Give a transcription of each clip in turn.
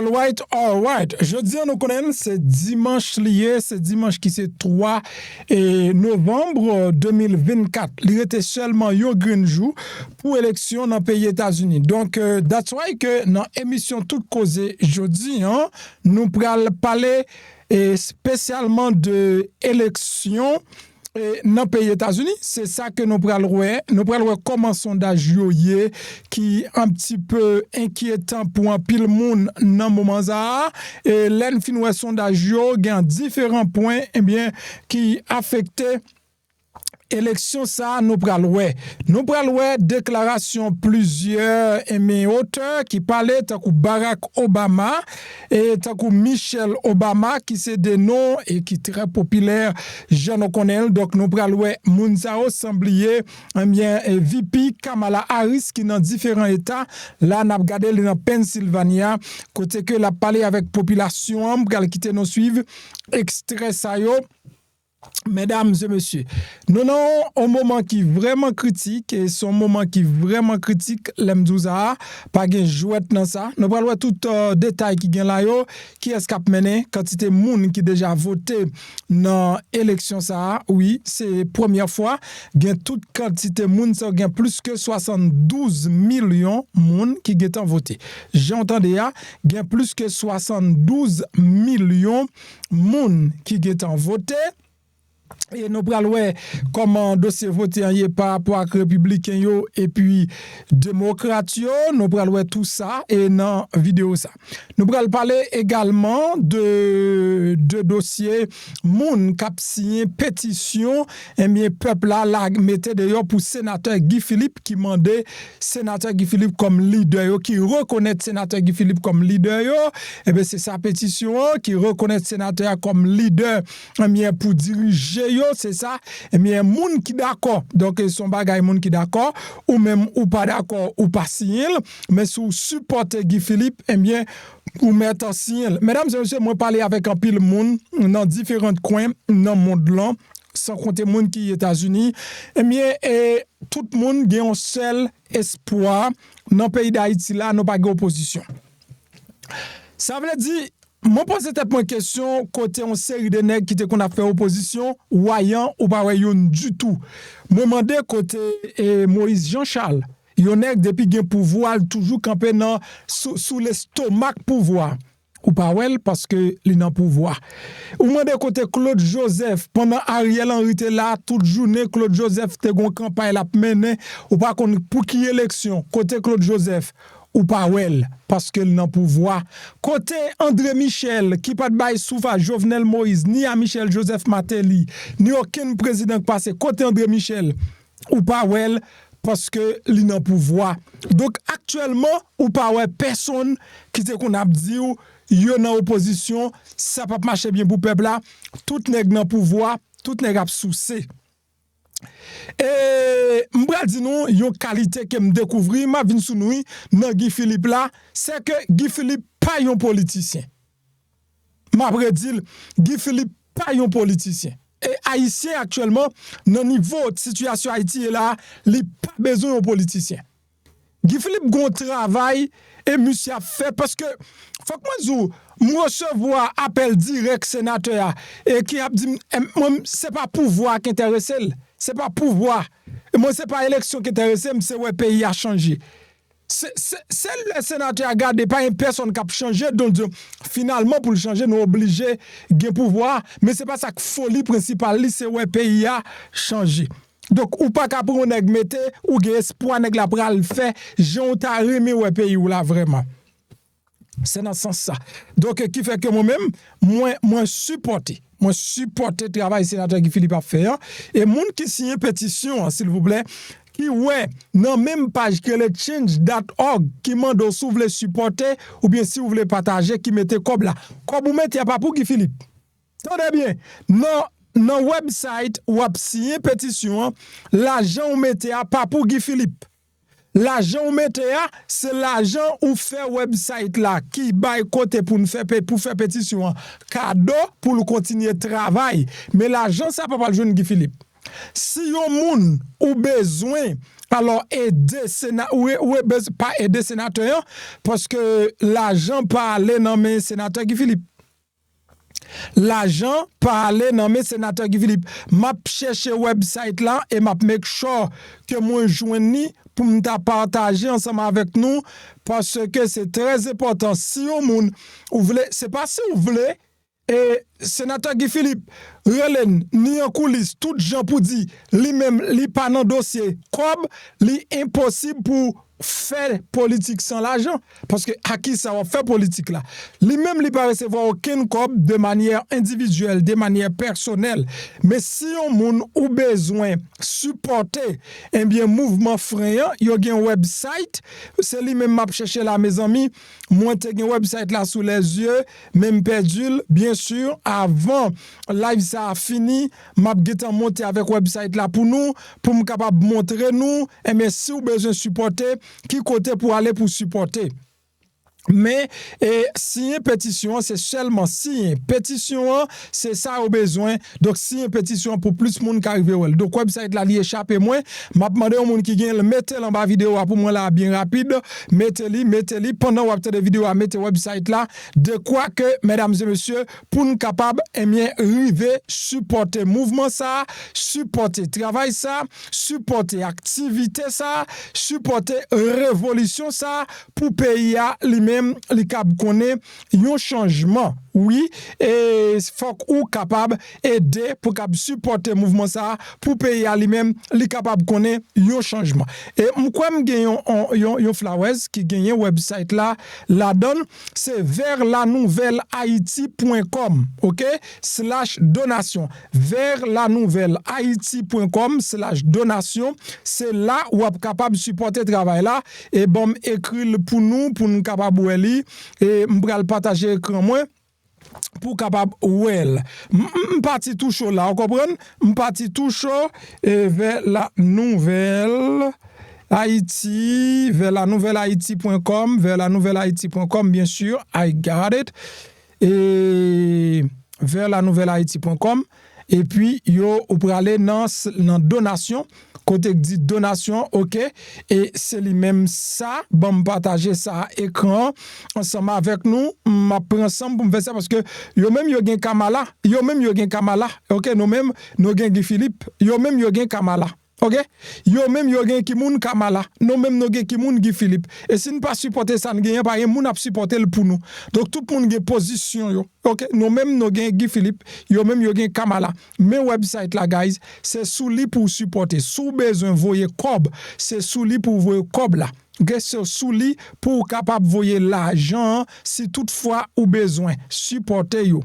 All right. Je dis nous connaissons, c'est dimanche lié, c'est dimanche qui c'est 3 novembre 2024. Il était seulement un green jour pour élection dans le pays États-Unis. Donc, that's why que dans l'émission Toute Causée jeudi, nous allons parler spécialement de élection dans le pays États-Unis. C'est ça que nous allons voir. Nous allons voir comment sondage yoye qui un petit peu inquiétant pour un pile monde dans le moment ça. Et l'enfin sondage yo gagne différents points qui affectaient élection ça nous pral déclaration plusieurs auteurs qui parlaient tant que Barack Obama et tant que Michelle Obama qui c'est des noms et qui très populaire j'en connais donc nous pral moun sa semblier VP Kamala Harris qui dans différents états là n'a regardé dans Pennsylvania côté que la parler avec population pral quitter nous suivre extrait ça yo. Mesdames et messieurs, nous avons un moment qui est vraiment critique et son moment qui est vraiment critique, l'Mdouza, pas de jouet dans ça. Nous allons voir tout détail qui est là, qui est-ce qui a mené, quantité de monde qui déjà voté dans l'élection ça. Oui, c'est la première fois, il y a toute quantité de monde, il y a plus que 72 millions de monde qui ont voté. J'entends déjà, il y a plus que 72 millions de monde qui ont voté. Et nous prenons comment dossier voté par rapport à républicain yo et puis démocrate yo, nous prenons tout ça et dans vidéo ça. Nous prenons parler également de dossier Moun qui a signé pétition peuple là mettait d'ailleurs pour sénateur Guy Philippe qui mandait sénateur Guy Philippe comme leader yo, qui reconnaît sénateur Guy Philippe comme leader yo, et bien c'est sa pétition qui reconnaît sénateur comme leader pour diriger yo, c'est ça. Et bien moun qui d'accord. Donc son bagay moun qui d'accord ou même ou pas d'accord ou pas signer, mais sous supporter Guy Philippe, et bien ou mettre en signe. Mesdames et messieurs, moi parler avec un pile moun dans différents coins dans le monde là, sans compter moun qui États-Unis. Et bien tout le monde a un seul espoir dans le pays d'Haïti là, nous pas d'opposition. Ça veut dire moi pose cette question côté une série de nègres qui qu'on a fait opposition voyant ou pas voyant du tout. Moi mandé côté Moïse Jean-Charles, yon nèg depuis gen pouvoir toujours camper sous l'estomac pouvoir. Ou pas well parce que li nan pouvoir. Ou mandé côté Claude Joseph pendant Ariel Henry était là toute journée Claude Joseph te gon campagne la mené ou pas pour qui élection côté Claude Joseph ou pas well parce que nan pouvoir côté André Michel qui pas de bail soufa Jovenel Moïse ni à Michel Joseph Martelly ni aucun président passé côté André Michel ou pas well parce que li nan pouvoir. Donc actuellement ou pas ouais personne qui te qu'on a dit yo nan opposition ça pas marcher bien pour peuple là tout nèg nan pouvoir tout nèg a souci. Et m'bra di nou yon qualité que me découvri m'a vinn sou nou nan Guy Philippe là c'est que Guy Philippe pas yon politicien. M'a dit Guy Philippe pas yon politicien. Et haïtien actuellement dans niveau de situation Haïti là, li pas besoin de politicien. Guy Philippe gon travail et monsieur a fait parce que faut que moi recevoir appel direct sénateur et qui a dit c'est pas pouvoir qui intéresse, c'est pas pouvoir. Et moi c'est pas élection qui intéresse, c'est ouais pays a changé. C'est le sénateur a gardé pas une personne qui a changé donc finalement pour le changer nous obligé de pouvoir mais c'est pas ça que folie principale c'est ouais pays a changé. Donc ou pas qu'à prendre nèg mette ou gen espoir nèg la pral fait j'ont ta remis ouais pays ou là vraiment. C'est dans ce sens ça. Donc qui fait que moi-même moi supporter travail sénateur Guy Philippe a fait et moun qui signe pétition s'il vous plaît qui ouais non même page que le change.org qui mande si vous voulez supporter ou bien si vous voulez partager qui mettez comme là comme vous mettez pas pour Guy Philippe. Tenez bien non website ou signer pétition l'argent ou mettez pas pour Guy Philippe. L'argent ou mettez c'est l'argent ou fait website là qui bail côté pour faire pétition cadeau pour le continuer travail mais l'argent ça pas le jeune Guy Philippe. Si yon moun ou besoin Alors, aider pas aider sénateur, parce que l'argent pas aller dans mes sénateurs Guy Philippe. L'argent pas aller dans mes sénateurs Guy Philippe. M'a chercher website là et m'a make sure que moi joindre pour me partager ensemble avec nous parce que c'est très important. Si au monde vous voulez, c'est pas si vous voulez. Et sénateur Guy Philippe, Relen, ni en coulisses, tout gens pour dire, lui-même, li pas dans dossier, comme li impossible pour faire politique sans l'argent. Parce que à qui ça va faire politique là? Lui-même, li pas recevoir aucun cob de manière individuelle, de manière personnelle. Mais si on moun ou besoin supporter un bien mouvement frayant, il y a un website, c'est lui-même m'a cherché là mes amis, moi j'ai un website là sous les yeux, même perdu, bien sûr, avant live ça a fini, m'a Gentan monter avec website là pour nous, pour me capable montrer nous, et mais si vous besoin supporter, qui côté pour aller pour supporter. Mais signer pétition, c'est seulement signer pétition, c'est ça au besoin. Donc signer pétition pour plus de monde qui arrive. Donc website là, il échappe moins. M'a demandé au monde qui gagne, mettez en bas vidéo pour moi là bien rapide. Mettez-le pendant vous avez des vidéos, mettez website là. De quoi que mesdames et messieurs, pour nous capable arriver supporter mouvement ça, supporter travail ça, supporter activité ça, supporter révolution ça pour pays à lui-même les cap connaît un changement. Oui, et faut ou capable aider pour capable supporter mouvement ça pour payer à lui-même les capable connaît un changement. Et moi me gagne un flowers qui gagne website là la donne c'est vers la nouvelle haïti.com, OK /donation vers la nouvelle haïti.com/donation, c'est là où est capable supporter travail là et bon écrit pour nous capable et m'pral partager écran moi pour capable parti tout chaud là, on comprend parti tout chaud vers la nouvelle Haïti, vers la nouvelle haïti.com, vers la nouvelle haïti.com bien sûr, I got it. Et vers la nouvelle haïti.com et puis yo ou pour aller dans donation côté dit donation, OK, et c'est lui-même ça, bon partager ça écran ensemble avec nous, m'a prend ensemble pour me faire ça parce que yo même yo gen Kamala, OK, nous même nous gen Guy Philippe, yo même yo gen Kamala. OK? Yo même yo gen ki moun Kamala, nous même nous gen ki moun Guy Philippe. Et si nous pas supporter ça, nous gen pas moun a supporter le pour nous. Donc tout monde gen position yo. OK? Nous même nous gen Guy Philippe, yo même yo gen Kamala. Mais website là guys, c'est sous li pour supporter. Sous besoin voyer cob, c'est sous li pour voyer cob là. OK? C'est sous li pour capable voyer l'argent si toutefois ou besoin supporter yo.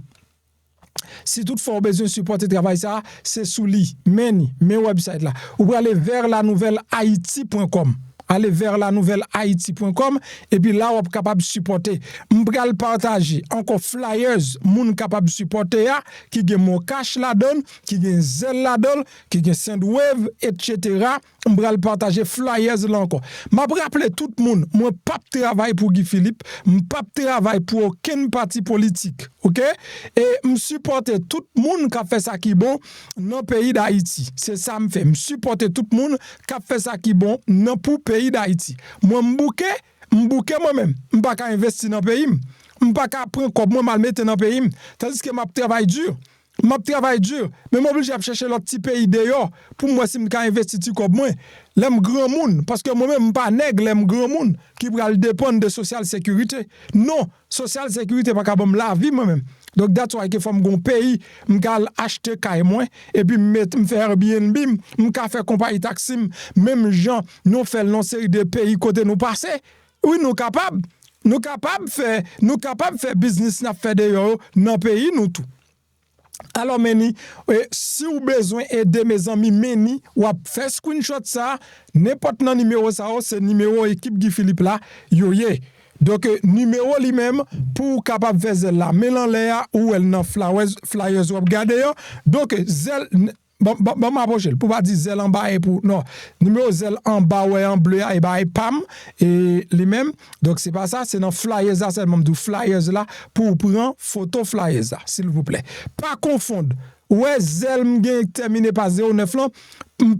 Si toutefois vous avez besoin de supporter le travail, ça, c'est sous lit, mes websites là. Vous pouvez aller vers la nouvelle haïti.com. Allez vers la nouvelle haïti.com et puis là, vous êtes capable de supporter. Je vais partager encore flyers, moun capable de supporter, qui ont mon cash la donne, qui ont Zelle la donne, qui ont Sendwave, etc. Je vais partager flyers là encore. Je vais rappeler tout le monde, moi, pas de travail pour Guy Philippe, pas de travail pour aucun parti politique. OK? Et je supporte tout le monde qui a fait ça qui est bon dans le pays d'Haïti. C'est ça que je fais. Je supporte tout le monde qui a fait ça qui est bon dans le pays d'Haïti. Moi, je m'bouke moi-même. Je ne peux pas investir dans le pays. Je ne peux pas prendre comme moi mal mettre dans le pays. Tandis que je travaille dur. Je travaille dur. Mais je suis obligé de chercher l'autre petit pays d'ailleurs. Pour moi, si je peux investir comme moi, l'aime grand monde. Parce que moi-même, je ne suis pas nègre, l'aime grand monde qui va dépendre de social sécurité. Non, social sécurité, pas qu'à la vie moi-même. Donc, that's why il faut que mon pays, je acheter caille moins et puis me faire Airbnb, je faire compagnie taxi, même gens nous fait une série de pays côté nous passer. Oui, nous capables faire business n'a fait d'ailleurs dans pays nous tout. Alors Meni, si vous avez besoin d'aider mes amis Meni, ou faire screenshot ça, n'importe quel numéro ça, c'est numéro équipe Guy Philippe là, yoye. Donc numéro lui-même pour capable faire là, mélan là ou elle dans flyers ou regarder. Donc zel bon m'approcher pour pas dire zel en bas et pour non numéro zel en bas ouais en bleu et bah pam et lui-même. Donc c'est pas ça, c'est dans flyers là, c'est même du flyers là pour prendre photo flyers là, s'il vous plaît. Pas confondre ouais zelm gen terminé par 09 là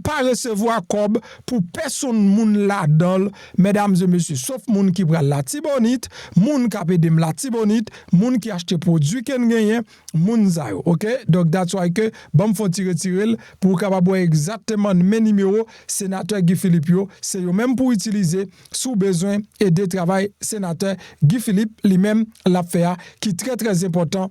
pas recevoir cob pour personne moun là dans mesdames et messieurs sauf moun qui pral la tibonite moun qui pède la tibonite moun qui achete produit ken gagné moun za yo OK donc that's why que bon faut tirer pour capable exactement mes numéros sénateur Guy Philippe yo c'est yo même pour utiliser sous besoin et de travail sénateur Guy Philippe lui-même l'a fait qui très très important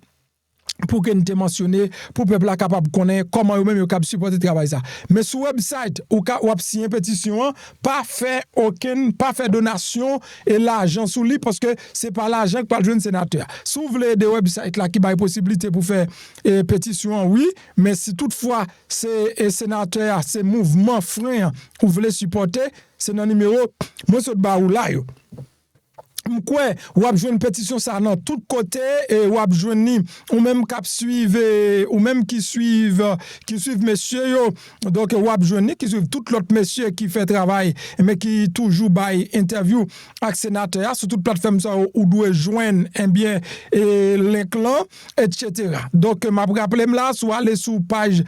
pour que nous te mentionné pour peuple là capable connaître comment eux même yo capable supporter travail ça mais sur website ou signer pétition pas faire donation et l'argent sous lui parce que c'est pas l'argent que pas le jeune sénateur si vous voulez des websites là qui bail possibilité pour faire pétition oui mais si toutefois c'est sénateur c'est mouvement frein vous voulez supporter c'est dans numéro moi sur ba ou là yo m'kwe ou ap joine pétition ça dans tout côté et ou ap joine ou même cap suivre ou même qui suivent messieurs yo donc ou ap joine qui suivent tout l'autre messieurs qui fait travail mais qui toujours bail interview avec sénateur sur toute plateforme ça ou doit joindre un bien et link là etc. donc m'a rappelé là soit aller sur page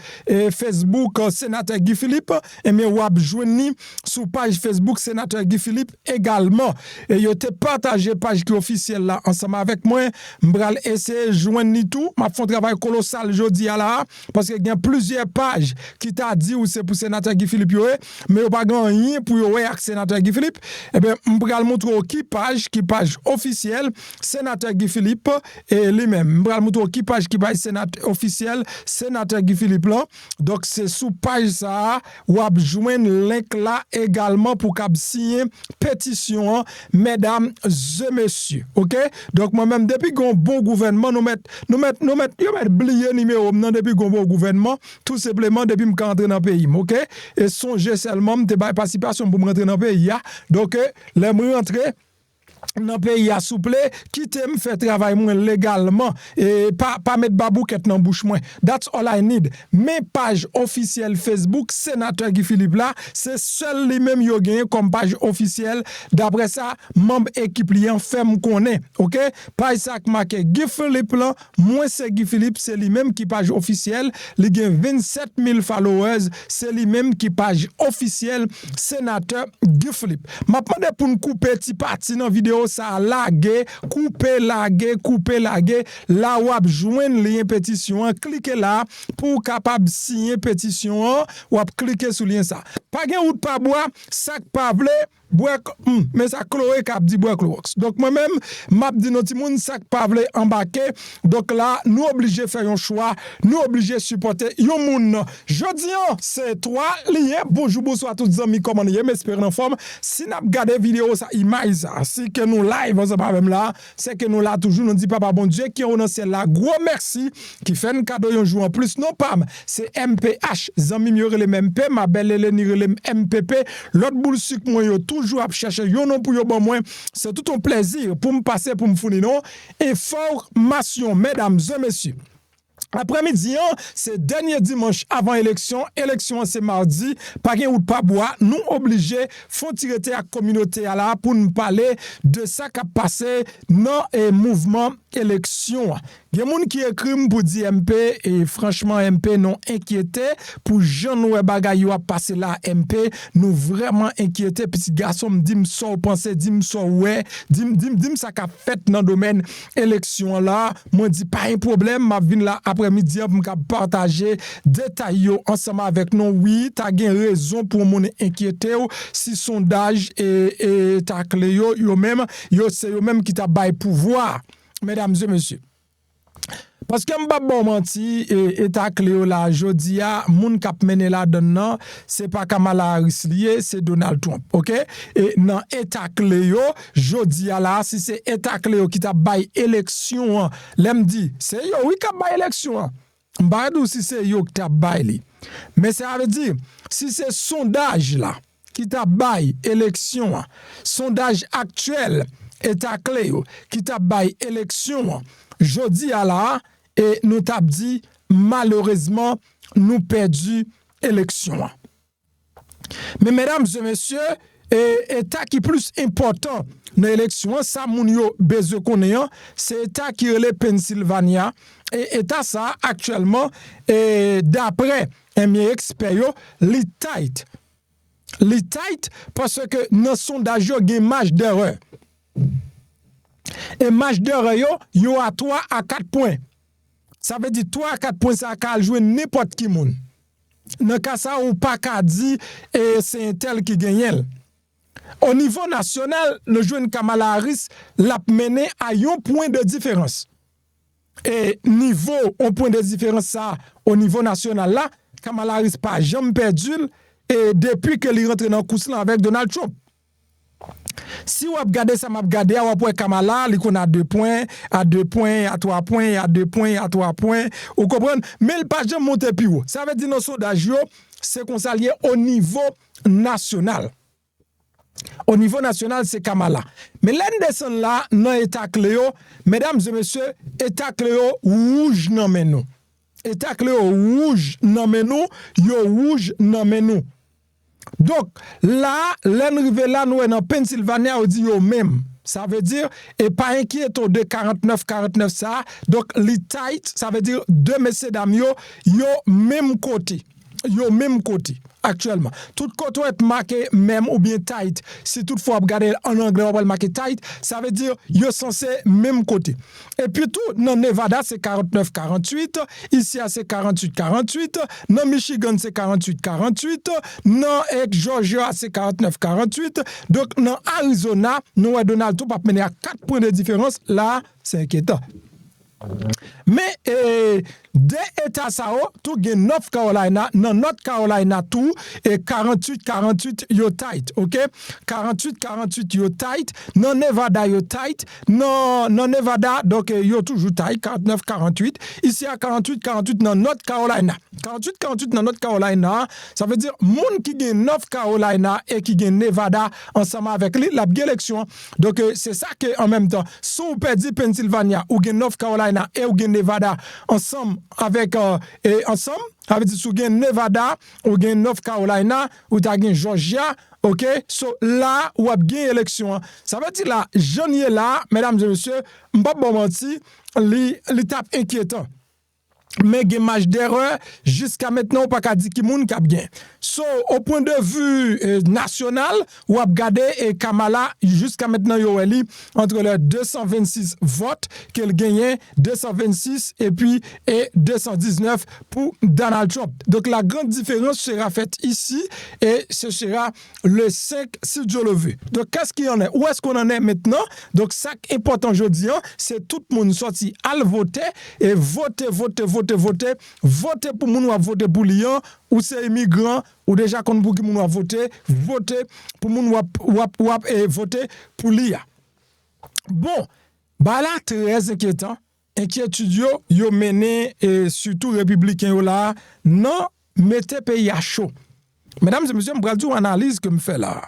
Facebook sénateur Guy Philippe et mais ou ap joine sur page Facebook sénateur Guy Philippe également et yo te partager page qui officielle là ensemble avec moi m'bral essayer joindre ni tout m'a fait un travail colossal jodi à là parce que il y a plusieurs pages qui t'a dit ou c'est pour sénateur Guy Philippe mais pas grand rien pour yo avec sénateur Guy Philippe et ben m'bral montrer qui page officielle sénateur Guy Philippe et lui-même m'bral montrer qui page sénateur officiel sénateur Guy Philippe là donc c'est sous page ça ou a joindre link là également pour cap signer pétition mesdames et messieurs, OK? Donc moi-même depuis qu'on bon gouvernement nous mettre blier numéro depuis qu'on bon gouvernement tout simplement depuis me rentrer dans le pays, OK? Et songer seulement de participation pour me rentrer dans le pays. Donc les me rentrer dans le pays à souple, quitter me faire travail moins légalement et pas mettre babouquette dans bouche moins. That's all I need. Mes pages officielles Facebook sénateur Guy Philippe là, c'est seul lui même yo gagné comme page officielle. D'après ça, membre équipe liant fait me connaît. OK? Page ça marqué Guy Philippe là, moi c'est Guy Philippe, c'est lui même qui page officielle, il gagne 27 000 followers, c'est lui même qui page officielle sénateur Guy Philippe. M'a demandé pour nous couper petit parti dans vidéo ça laguer couper laguer là ou ap joindre lien pétition cliquez là pour capable signer pétition ou ap cliquer sur lien ça pas gen ou pas bois sac pas vle bois mais ça Chloé cap dit bois Clorox donc moi même m'a dit notre monde sac pas vle embarquer donc là nous obligé faire un choix nous obligé supporter yon moun jodi c'est toi lié bonjour bonsoir tous les amis comment y m'espère en forme si n'a regarder vidéo ça image ça si que nous live on pas même là c'est que nous là toujours nous dit papa bon Dieu qui est dans ciel là gros merci qui fait un cadeau un jour en plus non pas c'est MPH zami mi le MP ma belle Hélène le MPP l'autre boule sucre moi yo toujours à chercher yo non pour yo bon moi c'est tout un plaisir pour me passer pour me fournir non information mesdames et messieurs. Après-midi, c'est dernier dimanche avant élection. Élection, c'est mardi. Pas gain ou pas bois. Nous obligés, faut tirer la communauté à la pour nous parler de ça qui a passé dans le mouvement élection. Il y a des gens qui écrivent pour dire MP et franchement MP non inquiété pour Jean Noué Bagay a passé là MP nous vraiment inquiété petit garçon me dit me so penser dit me so ouais dit ça qu'a fait dans domaine élection là moi dit pas un problème m'a vinn là après-midi pour me partager détails ensemble avec nous oui tu as gain raison pour mon inquiété si sondage et ta clé yo même c'est yo même qui t'a bail pouvoir mesdames et messieurs. Parce que m'pa bon menti et ta clé là jodi a moun k'ap mené là dedans c'est pas Kamala Harris lié c'est Donald Trump OK et dans état clé yo jodi a là si c'est état clé qui t'a bail élection l'aime dit c'est yo oui k'ap bail élection m'pa dou si c'est yo qui t'a bail li mais ça veut dire si c'est sondage là qui t'a bail élection sondage actuel état clé qui t'a bail élection jodi a là et nous t'a dit malheureusement nous perdu élection. Mais mesdames et messieurs, état qui plus important dans l'élection, ça moun yo besoin connaît, c'est état qui est le Pennsylvania et état ça actuellement d'après mes experts li tight. Li tight parce que dans sondage yo gen marge d'erreur. Et marge d'erreur yo à 3 à 4 points. Ça veut dire 3 à 4 points ça ka jouer n'importe qui moun. Dans cas ça ou pas ka dit et c'est un tel qui gagne. Au niveau national, le jeune Kamala Harris l'a mené à un point de différence. Et un point de différence ça au niveau national là, Kamala Harris pas jamais perdu et depuis que il rentre dans course là avec Donald Trump. Si vous regardez ça, m'a regardé à point Kamala, il a 2 points, à 2 points, à 3 points, à 2 points, à 3 points. Vous comprenez? Mais il pas jamais monter plus haut. Ça veut dire nos sondages, c'est qu'on s'allie au niveau national. Au niveau national, c'est Kamala. Mais l'un descend là, dans l'état cléo, mesdames et messieurs, état cléo rouge non mais nous. État cléo rouge non mais nous, yo rouge non mais nous. Donc, là, l'arrivée là, nous, dans Pennsylvania, on dit yo même. Ça veut dire, et pas inquiet de 49 ça. Donc, les tight, ça veut dire, deux messieurs dames, yo même côté. Yo même côté, actuellement. Tout côté est marqué même ou bien tight. Si toutefois, regardez en anglais, on va le marquer tight, ça veut dire, yo censé même côté. Et puis tout, dans Nevada, c'est 49-48. Ici, c'est 48-48. Dans Michigan, c'est 48-48. Dans Georgia, c'est 49-48. Donc, dans Arizona, nous, Donald Trump a mené à 4 points de différence. Là, c'est inquiétant. Mais des États ça tout gen North Carolina, dans North Carolina tout et 48 yo tight, OK? 48 yo tight, dans Nevada yo tight, non Nevada donc yo toujours tight 49 ici à 48 dans North Carolina. 48 dans North Carolina, ça veut dire moun qui gen North Carolina et qui gen Nevada ensemble avec lui la élection. Donc c'est ça que en même temps, si vous perdez Pennsylvania ou gen North Carolina et ou gen Nevada ensemble avec ensemble avec si vous gen Nevada ou gen North Carolina ou ta gen Georgia, OK, so là ou a gen élection. Ça veut dire là janvier là mesdames et messieurs, m'pa bon menti, l'étape inquiétant. Mais il y a marge d'erreur jusqu'à maintenant on pas ka di ki moun k'ap gen. So au point de vue national ou a regardé et Kamala jusqu'à maintenant yo eli entre les 226 votes qu'elle gagnait 226 et puis 219 pour Donald Trump. Donc la grande différence sera faite ici et ce sera le 5 si Dieu le veut. Donc qu'est-ce qu'il y en est? Où est-ce qu'on en est maintenant? Donc ça qui est important aujourd'hui, c'est tout le monde sorti à voter et voter pour moun ou voter pour Lyon ou c'est immigrant ou déjà qu'on pour qui moun ou voter pour moun ou voter pour Lyon. Bon, bah là très inquiétant. Inquiétude yo mené et surtout républicain yo là non mettez pays à chaud. Mesdames et messieurs, m'bral une analyse que me fait là.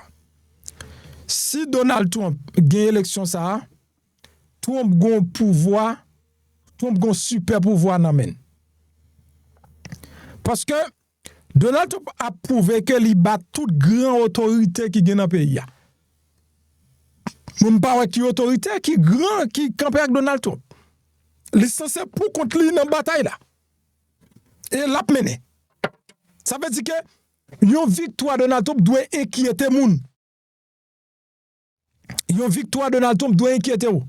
Si Donald Trump gagne élection ça, Trump gon pouvoir, Trump gon super pouvoir nan men. Parce que Donald Trump a prouvé que il bat toute grande autorité qui gagne dans le pays. Mon pas qui autorité qui grand qui campe avec Donald Trump. Il est censé pour contre lui dans la bataille là. Et l'a mené. Ça veut dire que une victoire de Donald Trump doit inquiéter moun. Une victoire de Donald Trump doit inquiéter ou.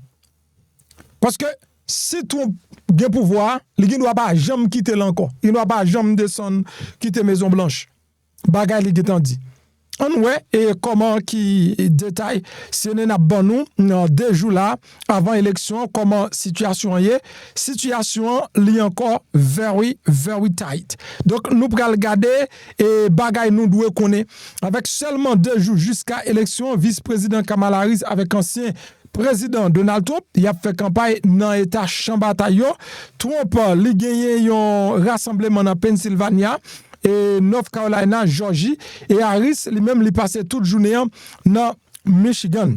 Parce que si Trump a pouvoir, il ne doit pas jamais quitter l'encore. Il ne doit pas jamais descendre, quitter Maison Blanche. Bagay li getan dit. On ouais et comment qui détaille si on a bon nous dans 2 jours là avant élection comment situation est li encore very tight. Donc nous pral regarder et bagay nous doit connaître avec seulement 2 jours jusqu'à élection vice-président Kamala Harris avec ancien président Donald Trump, il a fait campagne dans l'état Chambatayo. Trump li gagné un rassemblement dans Pennsylvania et North Carolina, Georgie et Harris lui-même li passé toute journée dans Michigan.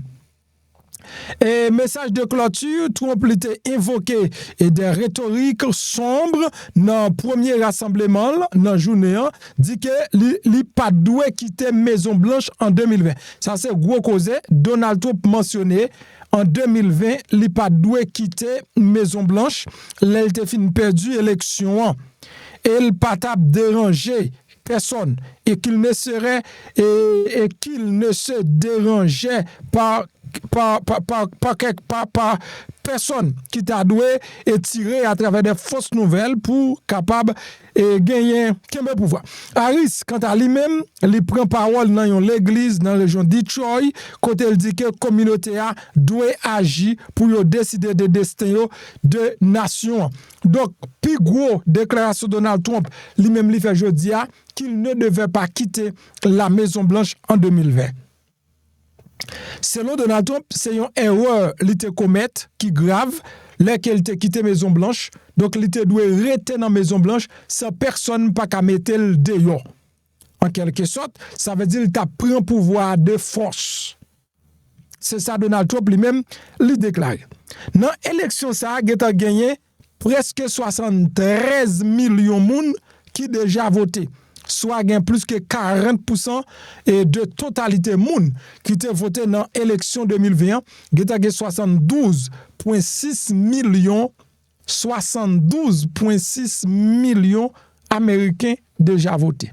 Et message de clôture, Trump était invoqué et des rhétoriques sombres dans le premier rassemblement, dans la journée, dit que il pas doué quitter Maison Blanche en 2020. Ça c'est gros causé. Donald Trump mentionné en 2020, il pas doué quitter Maison Blanche. Là, il était fin perdu l'élection. Et il pas dérangé personne et qu'il ne serait et qu'il ne se dérangeait par personne qui t'a doué et tiré à travers des fausses nouvelles pour capable et gagner quel pouvoir. Harris, quant à lui-même, il prend parole dans l'église dans la région de Detroit, côté il dit que la communauté doit agir pour décider des destins de nation. Donc, plus gros déclaration de Donald Trump, lui-même lui fait jeudi qu'il ne devait pas quitter la Maison Blanche en 2020. Selon Donald Trump, c'est une erreur qu'il te commet qui grave, laquelle te quitté Maison Blanche. Donc, il te doit rester dans Maison Blanche sans personne pas qu'à mettre le dehors. En quelque sorte, ça veut dire qu'il t'a pris un pouvoir de force. C'est ça Donald Trump lui-même lui déclare. Dans l'élection, ça a gagné presque 73 millions de monde qui déjà voté. Soit gain plus que 40% de totalité monde qui te voté dans l'élection 2020, qui a 72,6 millions Américains déjà voté.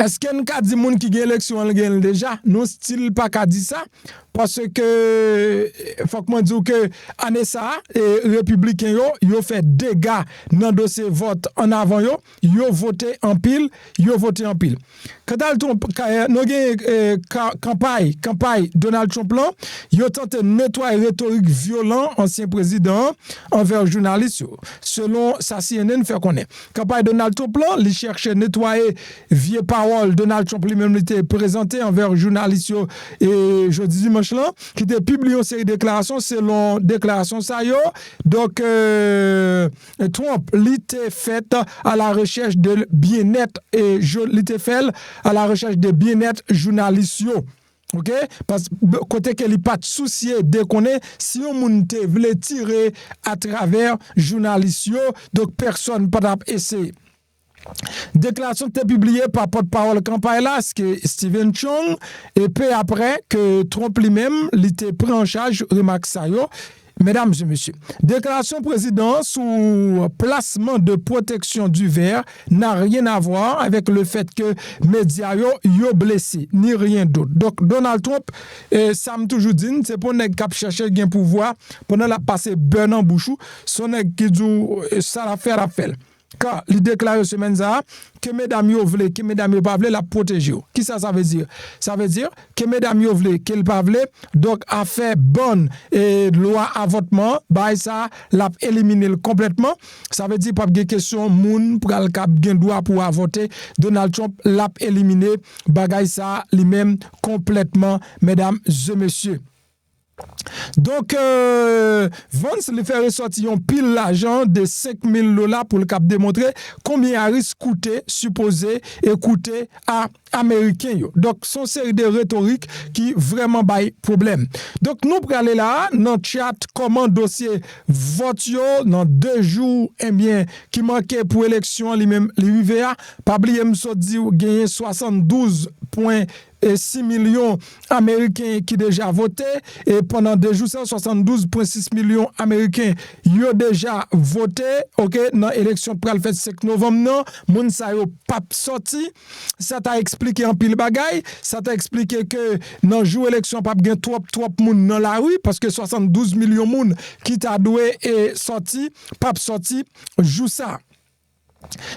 Est-ce qu'il y a un cas de monde qui gagne l'élection déjà? Non, style pas qu'à dire ça. Parce que, faut que je dise que, année ça, les républicains, ils ont fait dégâts dans le dossier vote en avant, ils ont voté en pile. Quand campagne Donald Trump, ils ont tenté de nettoyer rhétorique violent ancien président envers journalistes. Selon sa CNN fait connaître. Campagne Donald Trump, il cherchait à nettoyer vieille parole Donald Trump lui-même était présenté envers journalistes et jeudi dimanche là qui était publié une série de déclarations selon déclaration ça yo. Donc Trump l'était fait à la recherche de bien-être et l'était fait à la recherche de bien-être journalistes yo. OK, parce que côté qu'il pas de souci dès qu'on est si on monde veut tirer à travers journalistes yo, donc personne pas essayer. Déclaration était publiée par porte-parole campagne là, c'est Stephen Chung, et puis après que Trump lui-même l'était pris en charge, remarque ça yo. Mesdames et messieurs, déclaration président sous placement de protection du verre n'a rien à voir avec le fait que médias yo blessé ni rien d'autre. Donc Donald Trump, ça me toujours dit, c'est pour nèg cap chercher gain pouvoir pendant la passer burn en bouchou, son nèg qui dit ça la fait. Quand il déclare semaine ça que mesdames yo vle que mesdames yo pas vle la protéger. Qui ça veut dire? Ça veut dire que mesdames yo vle qu'elle pas vle donc a fait bonne et loi avortement bah ça l'a éliminer complètement. Ça veut dire pas de question moun pour le cap gain droit pour avorter. Donald Trump l'a éliminé bagay ça lui-même complètement mesdames et messieurs. Donc, Vance lui fait ressortir un pile l'argent de $5,000 pour le cap démontrer combien Harris coûtait, supposé, et coûtait à Américains. Donc, son série de rhétorique qui vraiment bail problème. Donc, nous pour aller là, dans le chat, comment dossier vote dans 2 jours, eh bien, qui manquait pour élection, lui-même, l'UVA, pas oublier, me dit, gagné 72,6 millions Américains qui déjà voté et pendant 2 jours 72,6 millions Américains y ont déjà voté OK dans l'élection pour le fait 5 novembre non moun sa yo pas sorti ça t'a expliqué en pile bagaille ça t'a expliqué que dans jour élection pas gen trop moun dans la rue parce que 72 millions moun qui t'a doué et sorti pas sorti joue ça.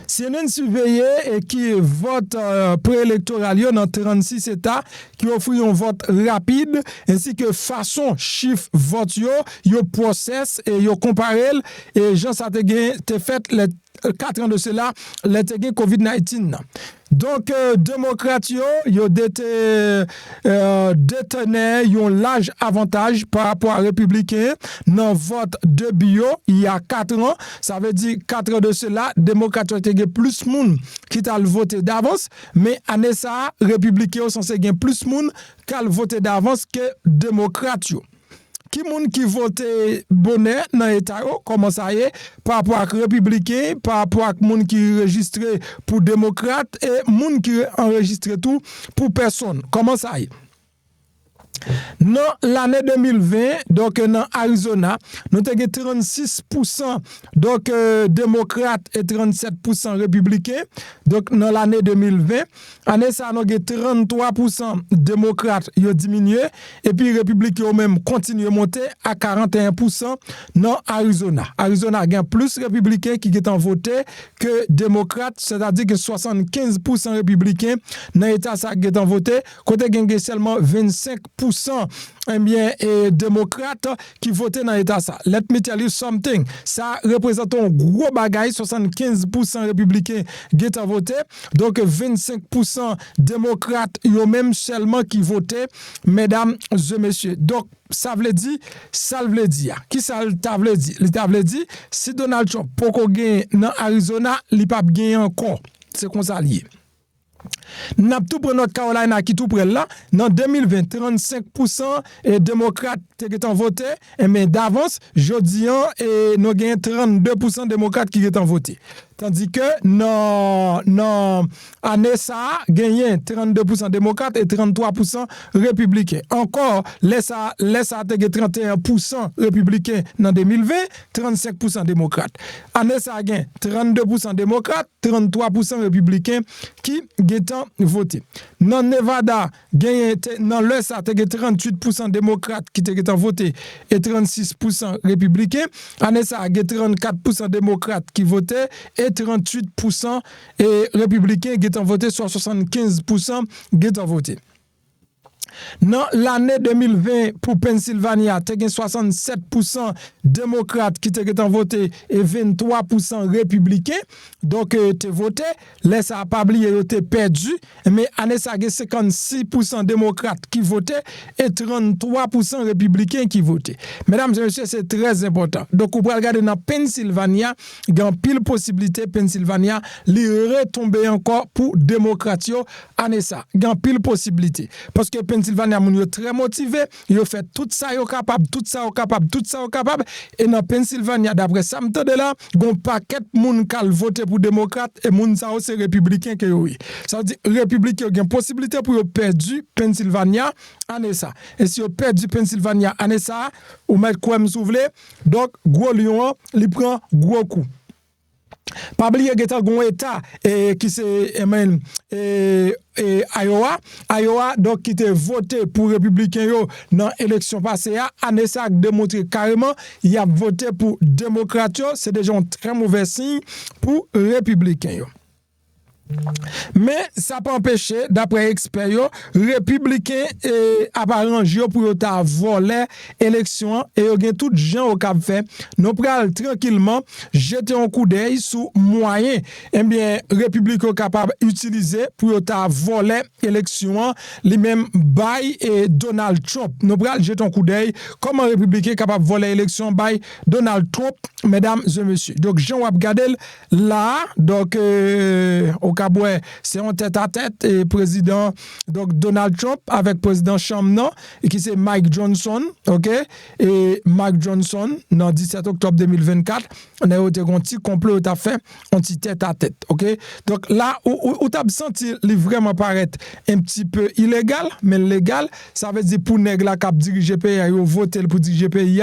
CNN surveillé et qui vote préélectoral dans 36 États qui offrent un vote rapide ainsi que façon chiffre vote yo process et yo comparé et Jean ça te fait 4 ans de cela, les COVID-19. Donc, démocrates, yo détenaient un large avantage par rapport à républicains dans le vote de bio il y a 4 ans. Ça veut dire 4 ans de cela, démocrates ont été plus de monde qui t'a voté d'avance, mais année ça, républicains sont censés gagner plus de monde qui a voté d'avance que démocrates. Qui moun qui vote bonnet dans l'état comment ça y est par rapport à républicain par rapport à moun qui registré pour démocrate et moun qui enregistré tout pour personne comment ça y est. Dans l'année 2020, donc dans Arizona, nous avons 36% donc démocrates et 37% républicains. Donc dans l'année 2020, année ça nous avons 33% démocrates qui ont diminué et puis républicains même continuent à monter à 41% dans Arizona. Arizona a plus républicains qui ont voté que démocrates, c'est-à-dire que 75% républicains dans l'État ça qui ont voté, côté gagne seulement 25% eh bien, démocrates qui votaient dans l'État ça. Let me tell you something. Ça représente un gros bagage. 75% républicains qui ont voté. Donc, 25% démocrates, ils ont même seulement qui votaient, mesdames et messieurs. Donc, ça veut dire. Qui ça veut dire? Ça veut dire, si Donald Trump peut gagner dans Arizona, il ne peut pas gagner encore. C'est comme ça lié. N'a tout pour North Carolina qui tout près là dans 2020 35% et démocrates qui ont voté mais d'avance jodi et nous gagne 32% démocrates qui ont voté tandis que non année ça gagné 32% démocrates et 33% républicains encore laisse ça 31% républicains dans 2020 35% démocrates année ça gagne 32% démocrates 33% républicains qui ont voté. Dans Nevada, dans le ça, 38% démocrates qui ont voté et 36% républicains. En ça, 34% démocrates qui votaient et 38% républicains qui ont voté, soit 75% qui ont voté. Dans l'année 2020, pour Pennsylvania, tu as 67% démocrates qui ont voté et 23% républicains. Donc, tu as voté. Là, ça n'a pas oublié, tu as perdu. Mais année ça, 56% démocrates qui votaient et 33% républicains qui votaient. Mesdames et messieurs, c'est très important. Donc, vous pouvez regarder dans Pennsylvania, il y a pile possibilité, Pennsylvania, li retomber encore pour démocrates. Année ça, il y a pile possibilité. Parce que Pennsylvania, moun yo très motivé, yo fait tout ça yo capable, et dans Pennsylvania d'après ça m'tande là, gon paquet moun kal voter pour démocrate et moun ça c'est républicain que oui. Ça veut dire républicain gen possibilité pour yo perdu Pennsylvania année ça. Et si yo perdu Pennsylvania année ça, ou mettre quoi me souveler, donc gros lion, li prend gros coup. Pas oublier que gon état qui c'est Iowa donc qui était voté pour républicain yo dans élection passée année ça démontré carrément il a voté pour démocrate, c'est déjà un très mauvais signe pour républicain yo. Mais ça peut empêcher, d'après experts, républicains et arrangé pour ta voler élection et yo gen tout gens au cap fait. Nous pral tranquillement jeter un coup d'œil sous moyen et bien républicains capable utiliser pour ta voler élection les mêmes by et Donald Trump. Nous pral jeter un coup d'œil comment républicains capable voler élection by Donald Trump, mesdames et messieurs. Donc Jean wap gadel là donc au Caboué, c'est un tête-à-tête et président donc Donald Trump avec président Chamnan et qui c'est Mike Johnson, OK? Et Mike Johnson dans 17 octobre 2024, on a eu un petit complot à fait un petit tête-à-tête, OK? Donc là où t'as senti il vraiment paraître un petit peu illégal, mais légal, ça veut dire pour nèg la cap diriger pays a voter pour diriger pays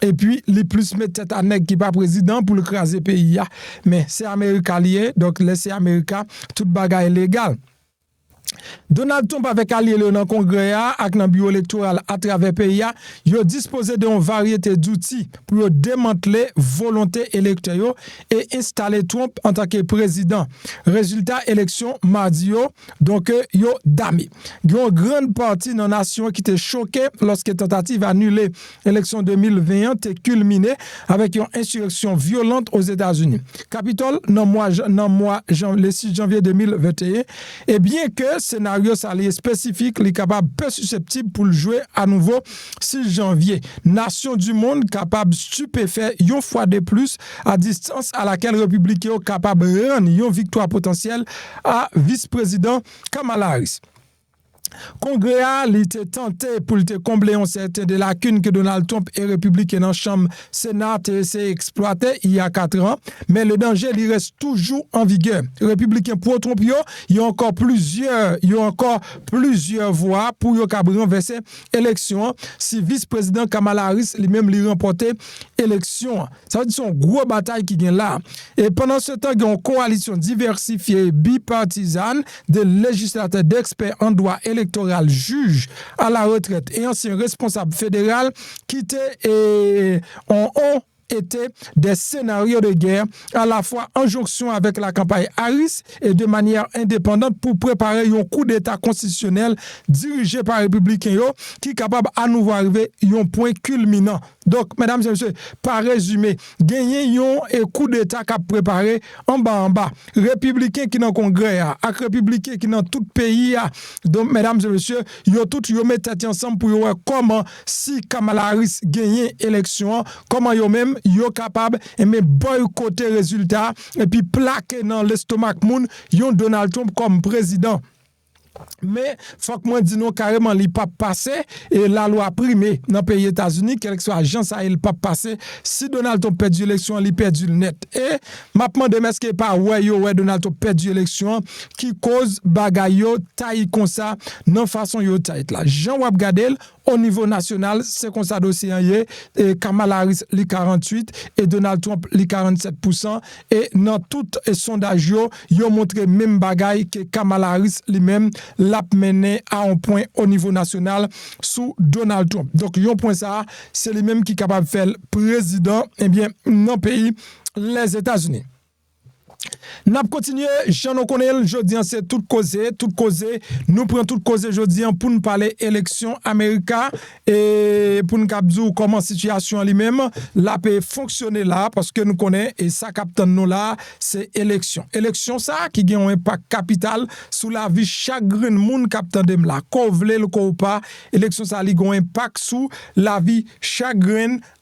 et puis les plus mettre tête à nèg qui pas président pour le craser pays mais c'est américain lié donc laisser Américain toute bagaille légale. Donald Trump avec allié dans le Congrès avec dans bureau électoral à travers pays yo disposé d'une variété d'outils pour démanteler volonté électorale et installer Trump en tant que président. Résultat élection mardi donc yo dami. Une grande partie dans la nation qui était choquée lorsque tentative annulée élection 2021 était culminée avec une insurrection violente aux États-Unis. Capitole dans mois le 6 janvier 2021 et bien que scénario salier spécifique, les capable peu susceptible pour le jouer à nouveau 6 janvier. Nation du monde capable stupéfait une fois de plus à distance à laquelle républicain capable de rendre une victoire potentielle à vice-président Kamala Harris. Congrès a été tenté pour combler un certain de lacunes que Donald Trump et républicain dans la Chambre Sénat essayé d'exploiter il y a 4 ans, mais le danger il reste toujours en vigueur. Républicains pour Trump, il y a encore plusieurs voies pour renverser l'élection si vice-président Kamala Harris lui-même lui remporter l'élection. Ça veut dire son gros bataille qui gagne là. Et pendant ce temps, il y a une coalition diversifiée bipartisane de législateurs d'experts en droit électoral, juges à la retraite et anciens responsables fédéraux qui ont été des scénarios de guerre à la fois en jonction avec la campagne Harris et de manière indépendante pour préparer un coup d'état constitutionnel dirigé par les républicains qui est capable à nouveau arriver à un point culminant. Donc, mesdames et messieurs, par résumé, gagner un coup d'état qu'a préparé en bas. Républicains qui dans le Congrès, avec républicains qui dans tout pays. Donc, mesdames et messieurs, ils mettent ensemble pour voir comment, si Kamala Harris gagne l'élection, comment ils sont capables de boycotter les résultats et puis plaquer dans l'estomac Moun, Donald Trump comme président. Mais faut que moi dis non carrément il pas passé et la loi primée dans le pays États-Unis quel que soit agent ça il pas passé si Donald Trump perd l'élection il perd le net et maintenant de est-ce que pas ouais Donald Trump perd l'élection qui cause bagaille taille comme ça non façon yo taille là Jean wap gadel au niveau national c'est comme ça dossier et Kamala Harris li 48 et Donald Trump li 47% et dans tout sondage yo montré même bagaille que Kamala Harris lui-même l'a mené à un point au niveau national sous Donald Trump. Donc, un point ça, c'est lui-même qui est capable de faire le président, dans le pays, les États-Unis. N'a continué, j'en connais, je dis c'est toute cause, nous prenons toute cause aujourd'hui pour nous parler élection américaine et pour nous dire comment situation lui-même la peut fonctionner là parce que nous connaissons et ça capte nous là, c'est élection. Élection ça qui a un impact capital sur la vie chaque monde capte dem là, qu'on vle le ou pas, élection ça a un impact sur la vie chaque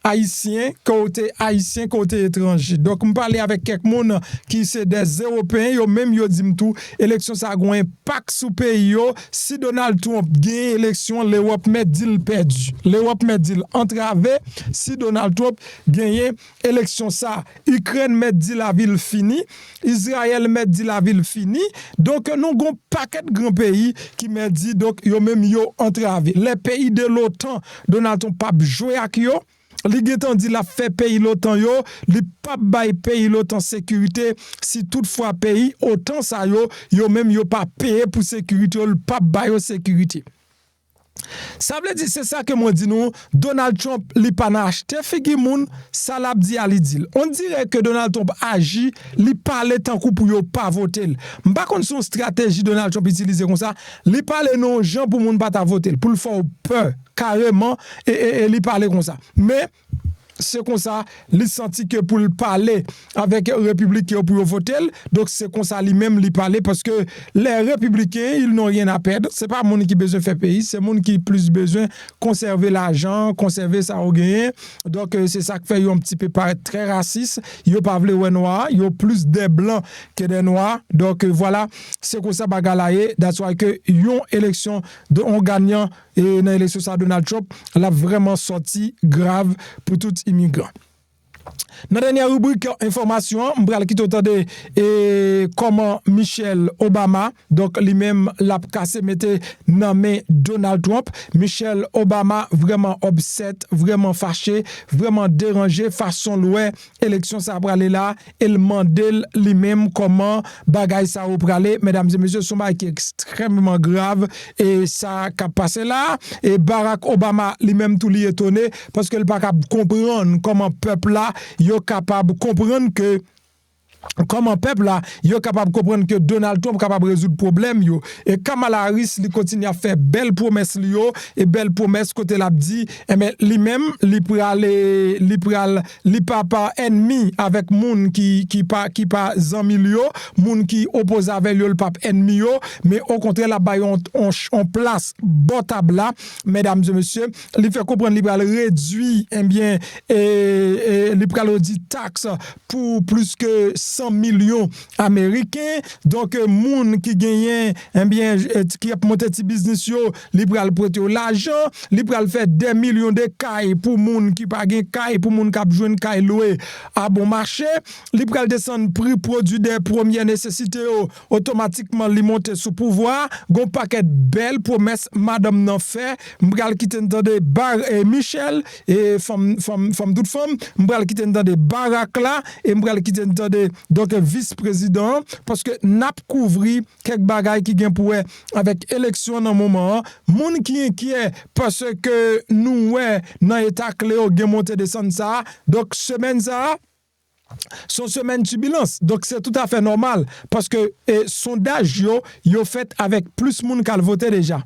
haïtien côté étranger. Donc me parler avec quelques monde qui c'est des Européens, yo même yo dit tout, élection ça a un impact sur pays yo. Si Donald Trump gagne élection, l'Europe met deal perdu. L'Europe met deal entravé. Si Donald Trump gagne élection ça, Ukraine met deal la ville finie, Israël met deal la ville finie. Donc nous avons paquet de grands pays qui met dit donc yo même yo entravé. Les pays de l'OTAN, Donald Trump pas jouer avec yo. Li Gentan dit la fait pays l'OTAN yo, li pas bay pays l'OTAN sécurité si toutefois pays autant ça yo même yo pas payer pour sécurité, yo pas bay yo sécurité. Ça veut dire c'est ça que moi dis nous Donald Trump li pas acheté figi moun ça l'a dit ali dit. On dirait que Donald Trump agit li parler tant coup pour yo pas voter. M'pa konn son stratégie Donald Trump utiliser comme ça, li parler non gens pour moun pas ta voter pour le faire peur carrément et li parler comme ça. Mais c'est comme ça, il senti que pour le parler avec les républicains pour voter, donc c'est comme ça lui-même lui parler parce que les républicains, ils n'ont rien à perdre. C'est pas monde qui besoin faire pays, c'est monde qui plus besoin conserver l'argent, conserver ça au gain. Donc c'est ça qui fait un petit peu paraître très raciste. Ils pas vle ouais noir, ils ont plus des blancs que des noirs. Donc voilà, c'est comme ça bagalaye. That's why que yon élection de on gagnant et dans l'élection ça Donald Trump, l'a vraiment sorti grave pour tout immigrant. Dans la dernière rubrique information, on va quitter entendre et comment Michelle Obama donc lui-même l'a cassé mettait nommé Donald Trump. Michelle Obama vraiment upset, vraiment fâché, vraiment dérangé façon louer élection ça va aller là, il mandel lui-même comment bagaille ça va aller. Mesdames et messieurs, son bail qui est extrêmement grave et ça qui a passé là et Barack Obama lui-même tout lui étonné parce qu'il pas capable comprendre comment peuple là yo capable comprendre que comment peuple là yo capable comprendre que Donald Trump capable résoudre problème yo et Kamala Harris li continue à faire belle promesse yo et belle promesse côté l'a dit mais lui-même li pas ennemi avec moun qui pas zami yo moun qui oppose avec yo le pape ennemi yo mais au contraire la bay on place bon table là mesdames et messieurs li fait comprendre li pral réduit bien et li pral dit taxe pour plus que 100 millions américains donc moun qui gagne bien qui a monté petit business yo li pral prêter l'argent li pral faire des millions de cailles pour moun qui pas gagne caille pour moun qui a besoin caille louer à bon marché li pral descendre prix produit des premières nécessités automatiquement li monter sous pouvoir gon paquet belle promesse madame nan fait m'pral quitter entendre bar et Michel et femme toute femme m'pral quitter entendre Barack là et m'pral quitter entendre donc vice-président parce que n'a couvri quelques bagailles qui gain pour avec élection dans moment moun qui inquiet parce que nous dans état clé au gain monter descendre ça donc semaine ça son semaine turbulence donc c'est tout à fait normal parce que sondage yo fait avec plus moun qu'al voter déjà.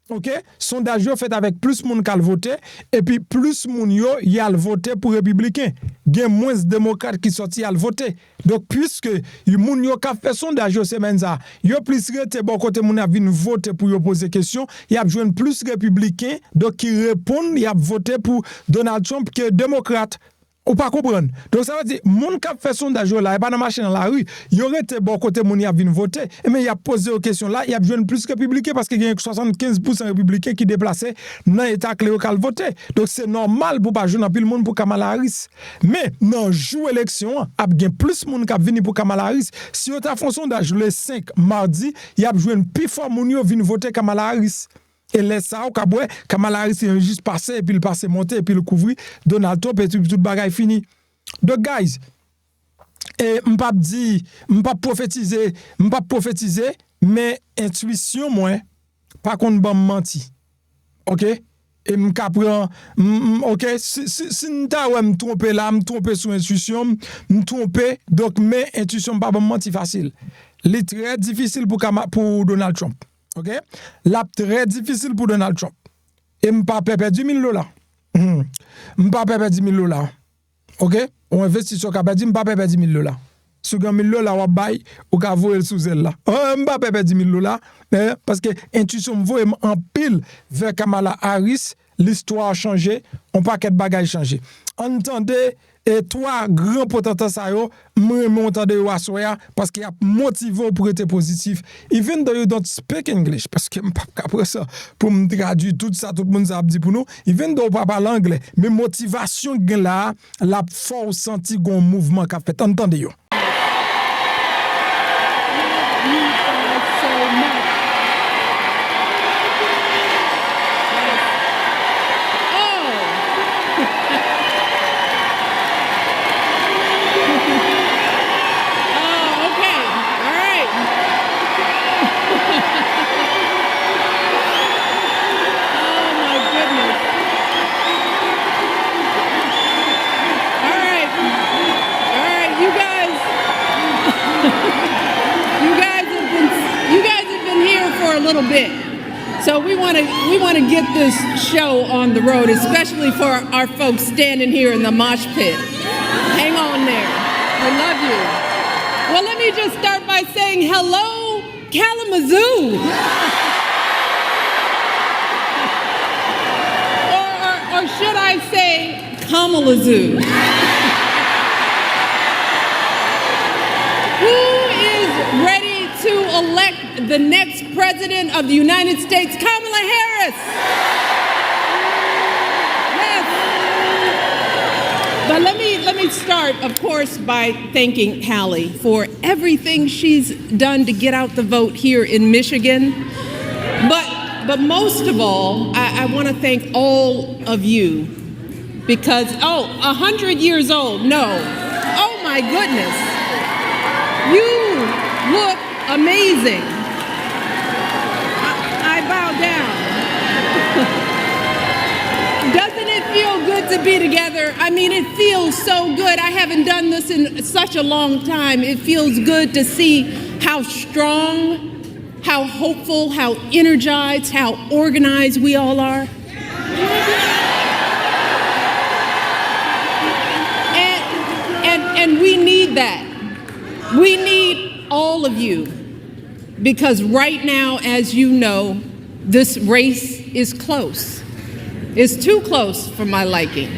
OK, sondage yo fait avec plus moun qu'al voter et puis plus moun yo y a voter pour républicain. Gen moins démocrate qui sorti à voter. Donc puisque moun yo ka fait sondage yo semaine ça, yo plus rete bon côté moun a vinn voter pour yo poser question, y a joindre plus républicain donc qui répondent y a voter pour Donald Trump que démocrate. Ou pas comprendre. Donc ça veut dire moun qui fait sondage là, et pas dans marché dans la rue, il aurait été bon côté moun y a vinn voter, mais il a posé aux questions là, il y a besoin plus républicain parce qu'il y a 75% républicains qui déplacés dans état clé au cal voter. Donc c'est normal pour pas jouer pile monde pour Kamala Harris. Mais dans jour élection, a bien plus monde qui venir pour Kamala Harris. Si on t'a fait sondage le 5 mardi, il y a besoin plus fort moun yo vinn voter Kamala Harris. Et laisse ça au caboué, Kamala Harris est juste passé et puis le passé monter et puis le couvrir Donald Trump et tout bagaille fini. Donc guys, et m'pas prophétiser, mais intuition moi pas qu'on bon menti. OK? Et m'capran OK, si n'ta ouais me tromper là, me tromper sur intuition, me tromper donc mais intuition pas bon menti facile. C'est très difficile pour Donald Trump. OK? La très difficile pour Donald Trump. Et m'pas perdre $10,000. M'pas perdre $10,000. OK? On investit sur kapadi m'pas perdre $10,000. Sou gan $1,000 ou bay ou ka voyer sous elle là. M'pas perdre $10,000 parce que intuition m'voye en pile vers Kamala Harris, l'histoire a changé, on paquet de bagages changé. Entendez et toi grand potentat ça yo m'entendez yo assoya parce qu'il a motivé pour être positif even though you don't speak English parce que m'pas après ça pour me traduire tout ça tout le monde ça dit pour nous even though pas parler anglais mais motivation gen là la force senti gon mouvement qu'a fait entendez yo. Little bit. So we want to get this show on the road, especially for our folks standing here in the mosh pit. Hang on there. We love you. Well, let me just start by saying hello, Kalamazoo. or should I say Kamalazoo? Who is ready to elect the next president of the United States, Kamala Harris? Yes. But me start, of course, by thanking Hallie for everything she's done to get out the vote here in Michigan. But most of all, I want to thank all of you because, 100 years old, no. Oh my goodness. You look amazing. I bow down. Doesn't it feel good to be together? I mean, it feels so good. I haven't done this in such a long time. It feels good to see how strong, how hopeful, how energized, how organized we all are. And we need that. We need all of you because right now, as you know, this race is close. It's too close for my liking.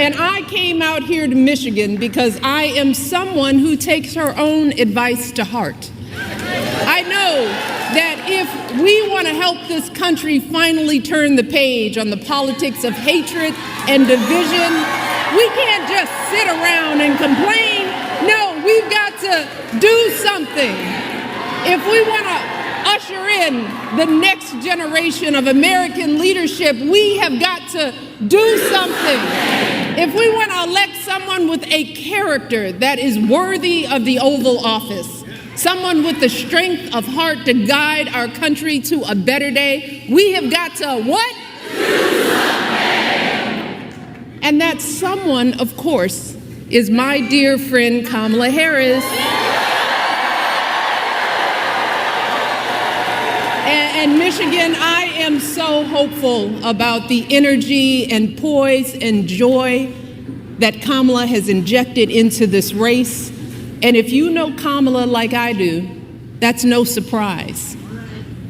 And I came out here to Michigan because I am someone who takes her own advice to heart. I know that if we want to help this country finally turn the page on the politics of hatred and division, we can't just sit around and complain. No, we've got to do something. If we want to usher in the next generation of American leadership, we have got to do something. If we want to elect someone with a character that is worthy of the Oval Office, someone with the strength of heart to guide our country to a better day, we have got to what? And that someone, of course, is my dear friend Kamala Harris. And Michigan, I am so hopeful about the energy and poise and joy that Kamala has injected into this race. And if you know Kamala like I do, that's no surprise.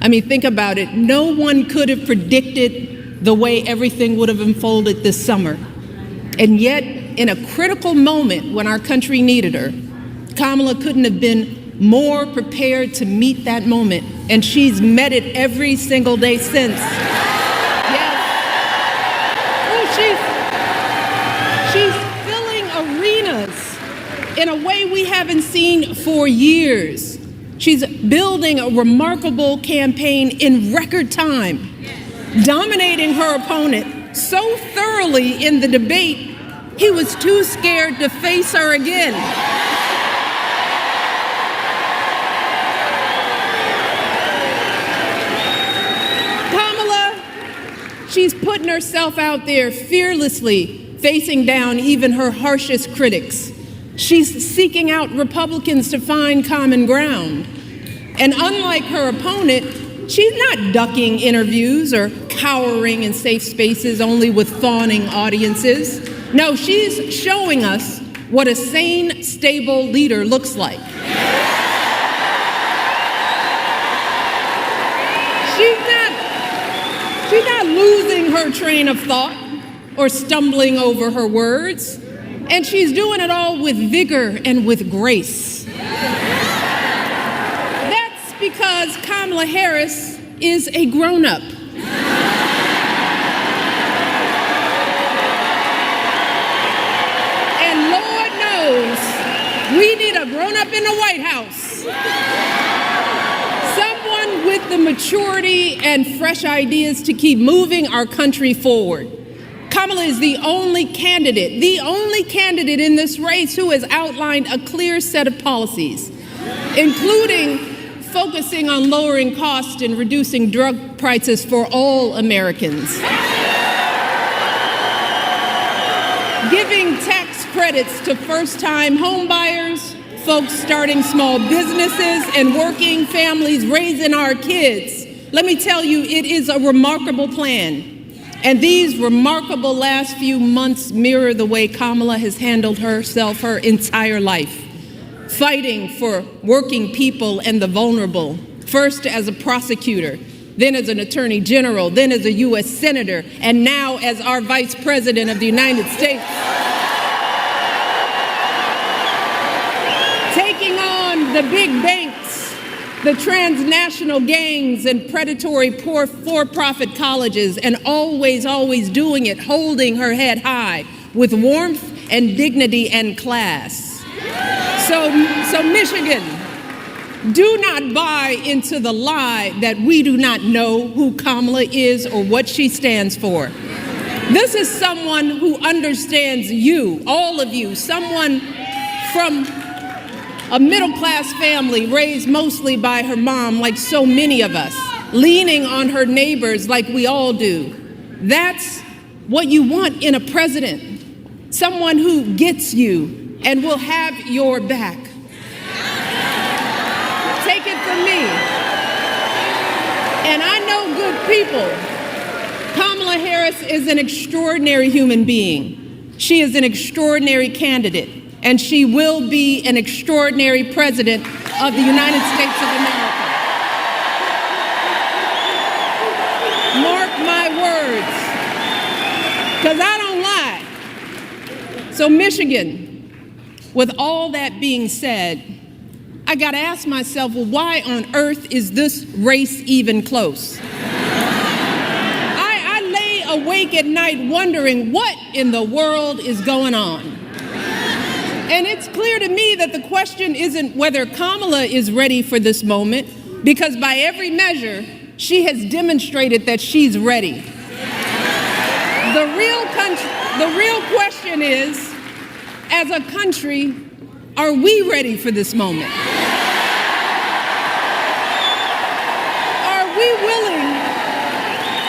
I mean, think about it. No one could have predicted the way everything would have unfolded this summer. And yet, in a critical moment when our country needed her, Kamala couldn't have been more prepared to meet that moment. And she's met it every single day since. Yes. Oh, she's filling arenas in a way we haven't seen for years. She's building a remarkable campaign in record time, dominating her opponent so thoroughly in the debate, he was too scared to face her again. Kamala, she's putting herself out there fearlessly, facing down even her harshest critics. She's seeking out Republicans to find common ground. And unlike her opponent, she's not ducking interviews or cowering in safe spaces only with fawning audiences. No, she's showing us what a sane, stable leader looks like. She's not losing her train of thought or stumbling over her words. And she's doing it all with vigor and with grace. That's because Kamala Harris is a grown-up. And Lord knows, we need a grown-up in the White House. Someone with the maturity and fresh ideas to keep moving our country forward. Kamala is the only candidate in this race who has outlined a clear set of policies, including focusing on lowering costs and reducing drug prices for all Americans, giving tax credits to first-time home buyers, folks starting small businesses, and working families raising our kids. Let me tell you, it is a remarkable plan. And these remarkable last few months mirror the way Kamala has handled herself her entire life, fighting for working people and the vulnerable, first as a prosecutor, then as an attorney general, then as a U.S. senator, and now as our vice president of the United States. Taking on the big banks, the transnational gangs and predatory for-profit colleges, and always doing it, holding her head high with warmth and dignity and class. So Michigan, do not buy into the lie that we do not know who Kamala is or what she stands for. This is someone who understands you, all of you, someone from a middle-class family raised mostly by her mom, like so many of us, leaning on her neighbors like we all do. That's what you want in a president, someone who gets you and will have your back. Take it from me. And I know good people. Kamala Harris is an extraordinary human being. She is an extraordinary candidate, and she will be an extraordinary president of the United States of America. Mark my words, because I don't lie. So Michigan, with all that being said, I got to ask myself, well, why on earth is this race even close? I lay awake at night wondering what in the world is going on. And it's clear to me that the question isn't whether Kamala is ready for this moment, because by every measure, she has demonstrated that she's ready. The real question is, as a country, are we ready for this moment? Are we willing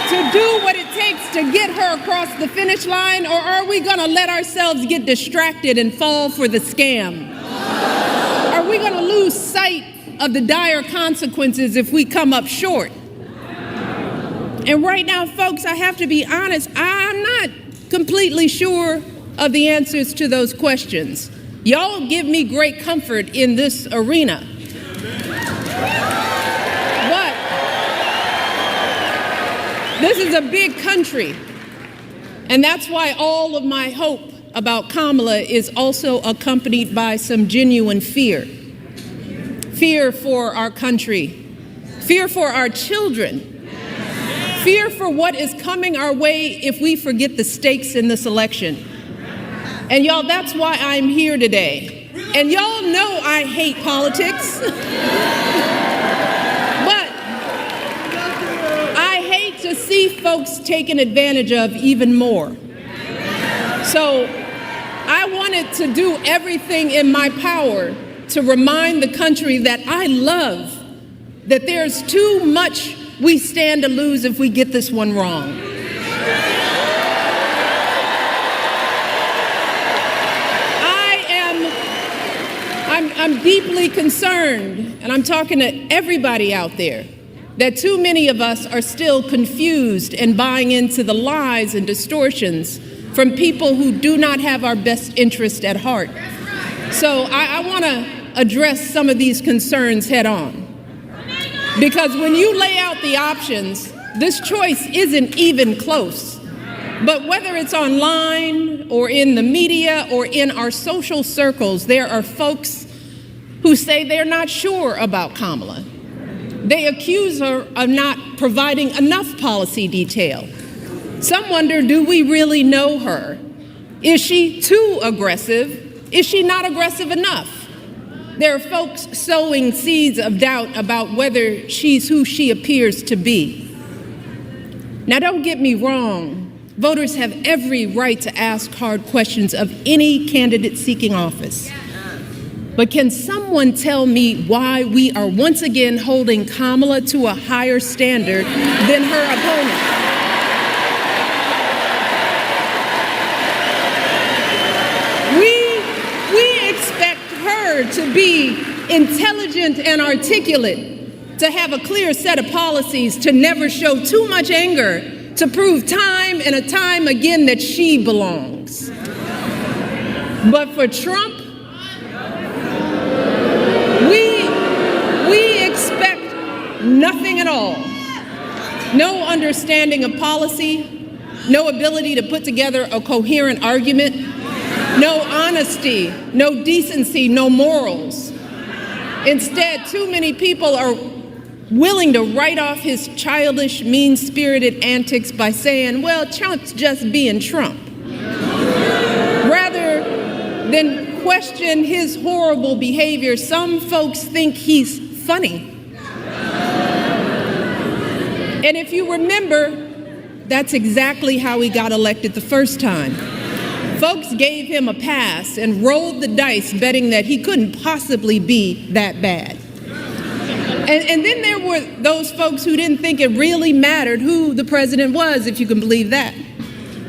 to do what it takes to get her across the finish line, or are we going to let ourselves get distracted and fall for the scam? Are we going to lose sight of the dire consequences if we come up short? And right now, folks, I have to be honest, I'm not completely sure of the answers to those questions. Y'all give me great comfort in this arena. But this is a big country, and that's why all of my hope about Kamala is also accompanied by some genuine fear. Fear for our country, fear for our children, fear for what is coming our way if we forget the stakes in this election. And y'all, that's why I'm here today. And y'all know I hate politics. But I hate to see folks taken advantage of even more. So I wanted to do everything in my power to remind the country that I love, that there's too much we stand to lose if we get this one wrong. I'm deeply concerned, and I'm talking to everybody out there, that too many of us are still confused and buying into the lies and distortions from people who do not have our best interest at heart. So I want to address some of these concerns head on. Because when you lay out the options, this choice isn't even close. But whether it's online or in the media or in our social circles, there are folks who say they're not sure about Kamala. They accuse her of not providing enough policy detail. Some wonder, do we really know her? Is she too aggressive? Is she not aggressive enough? There are folks sowing seeds of doubt about whether she's who she appears to be. Now, don't get me wrong. Voters have every right to ask hard questions of any candidate seeking office. But can someone tell me why we are once again holding Kamala to a higher standard than her opponent? We expect her to be intelligent and articulate, to have a clear set of policies, to never show too much anger, to prove time and time again that she belongs. But for Trump, we expect nothing at all. No understanding of policy, no ability to put together a coherent argument, no honesty, no decency, no morals. Instead, too many people are willing to write off his childish, mean-spirited antics by saying, well, Trump's just being Trump. Rather then question his horrible behavior. Some folks think he's funny. And if you remember, that's exactly how he got elected the first time. Folks gave him a pass and rolled the dice, betting that he couldn't possibly be that bad. And then there were those folks who didn't think it really mattered who the president was, if you can believe that.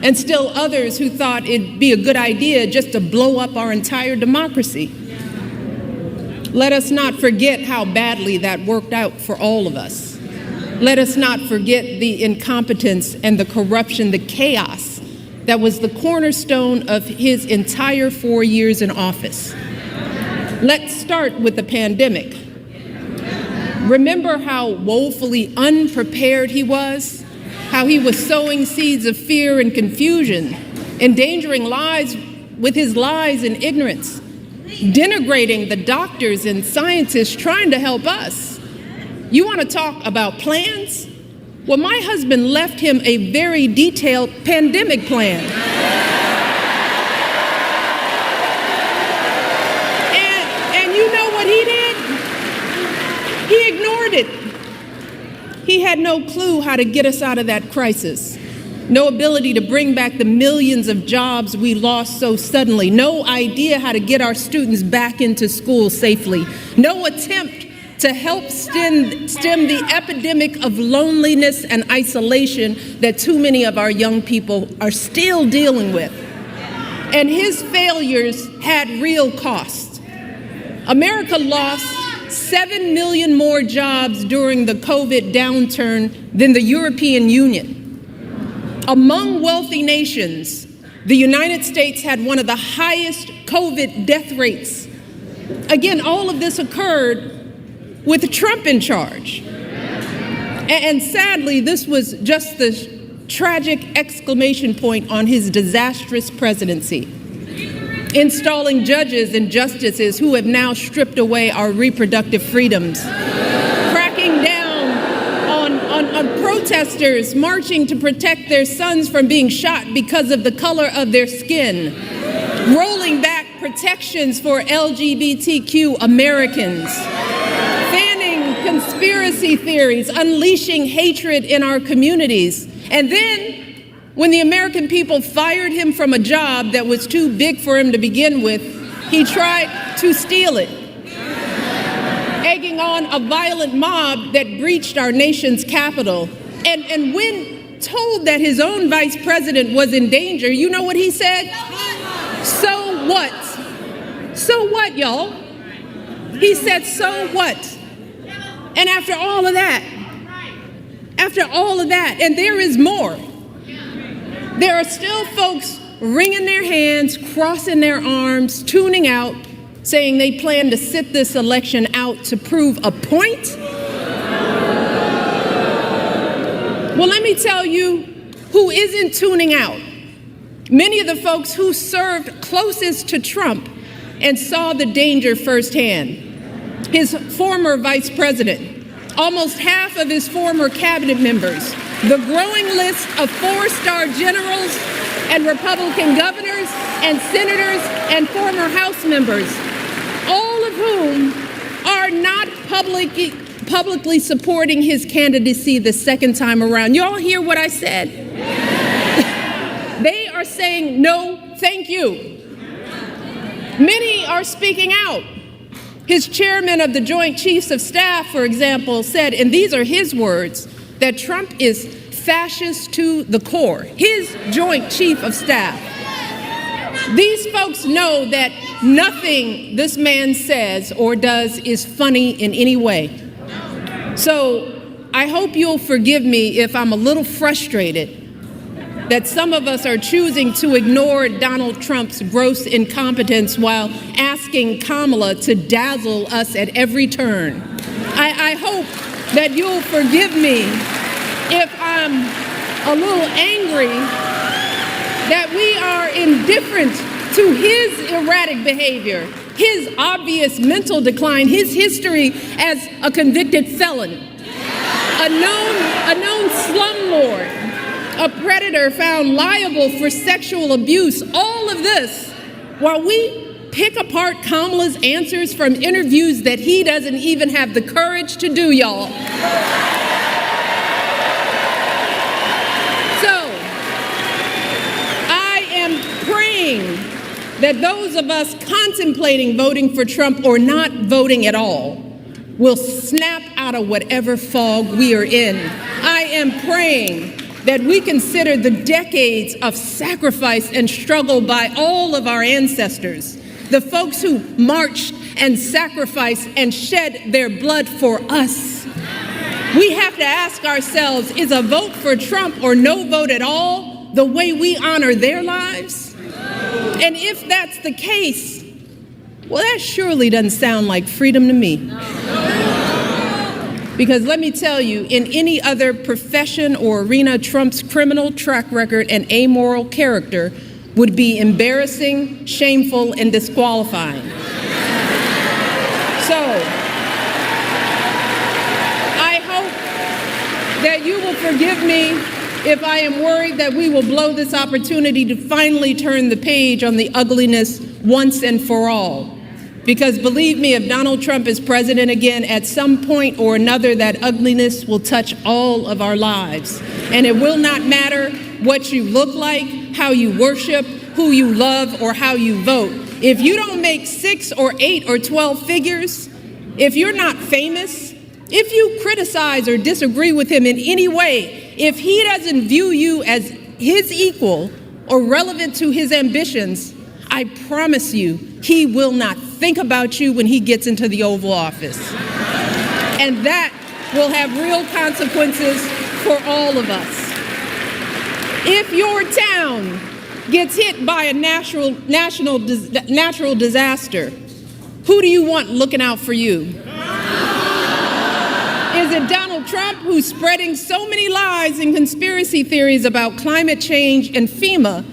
And still others who thought it'd be a good idea just to blow up our entire democracy. Let us not forget how badly that worked out for all of us. Let us not forget the incompetence and the corruption, the chaos that was the cornerstone of his entire 4 years in office. Let's start with the pandemic. Remember how woefully unprepared he was? How he was sowing seeds of fear and confusion, endangering lives with his lies and ignorance, denigrating the doctors and scientists trying to help us. You want to talk about plans? Well, my husband left him a very detailed pandemic plan. And you know what he did? He ignored it. He had no clue how to get us out of that crisis. No ability to bring back the millions of jobs we lost so suddenly. No idea how to get our students back into school safely. No attempt to help stem the epidemic of loneliness and isolation that too many of our young people are still dealing with. And his failures had real costs. America lost 7 million more jobs during the COVID downturn than the European Union. Among wealthy nations, the United States had one of the highest COVID death rates. Again, all of this occurred with Trump in charge. And sadly, this was just the tragic exclamation point on his disastrous presidency. Installing judges and justices who have now stripped away our reproductive freedoms, cracking down on protesters marching to protect their sons from being shot because of the color of their skin, rolling back protections for LGBTQ Americans, fanning conspiracy theories, unleashing hatred in our communities. And then, when the American people fired him from a job that was too big for him to begin with, he tried to steal it, egging on a violent mob that breached our nation's capital. And when told that his own vice president was in danger, you know what he said? So what? So what, y'all? He said, so what? And after all of that, and there is more. There are still folks wringing their hands, crossing their arms, tuning out, saying they plan to sit this election out to prove a point. Well, let me tell you who isn't tuning out. Many of the folks who served closest to Trump and saw the danger firsthand. His former vice president, almost half of his former cabinet members, the growing list of four-star generals and Republican governors and senators and former House members, all of whom are not publicly supporting his candidacy the second time around. Y'all hear what I said? They are saying no, thank you. Many are speaking out. His chairman of the Joint Chiefs of Staff, for example, said, and these are his words, that Trump is fascist to the core. His Joint Chief of Staff. These folks know that nothing this man says or does is funny in any way. So I hope you'll forgive me if I'm a little frustrated that some of us are choosing to ignore Donald Trump's gross incompetence while asking Kamala to dazzle us at every turn. I hope that you'll forgive me if I'm a little angry that we are indifferent to his erratic behavior, his obvious mental decline, his history as a convicted felon, a known slumlord, a predator found liable for sexual abuse. All of this while we pick apart Kamala's answers from interviews that he doesn't even have the courage to do, y'all. So, I am praying that those of us contemplating voting for Trump or not voting at all will snap out of whatever fog we are in. I am praying that we consider the decades of sacrifice and struggle by all of our ancestors, the folks who marched and sacrificed and shed their blood for us. We have to ask ourselves, is a vote for Trump or no vote at all the way we honor their lives? And if that's the case, well, that surely doesn't sound like freedom to me. Because let me tell you, in any other profession or arena, Trump's criminal track record and amoral character would be embarrassing, shameful, and disqualifying. So, I hope that you will forgive me if I am worried that we will blow this opportunity to finally turn the page on the ugliness once and for all. Because believe me, if Donald Trump is president again, at some point or another, that ugliness will touch all of our lives. And it will not matter what you look like, how you worship, who you love, or how you vote. If you don't make 6 or 8 or 12 figures, if you're not famous, if you criticize or disagree with him in any way, if he doesn't view you as his equal or relevant to his ambitions, I promise you, he will not think about you when he gets into the Oval Office. And that will have real consequences for all of us. If your town gets hit by a natural disaster, who do you want looking out for you? Is it Donald Trump, who's spreading so many lies and conspiracy theories about climate change and FEMA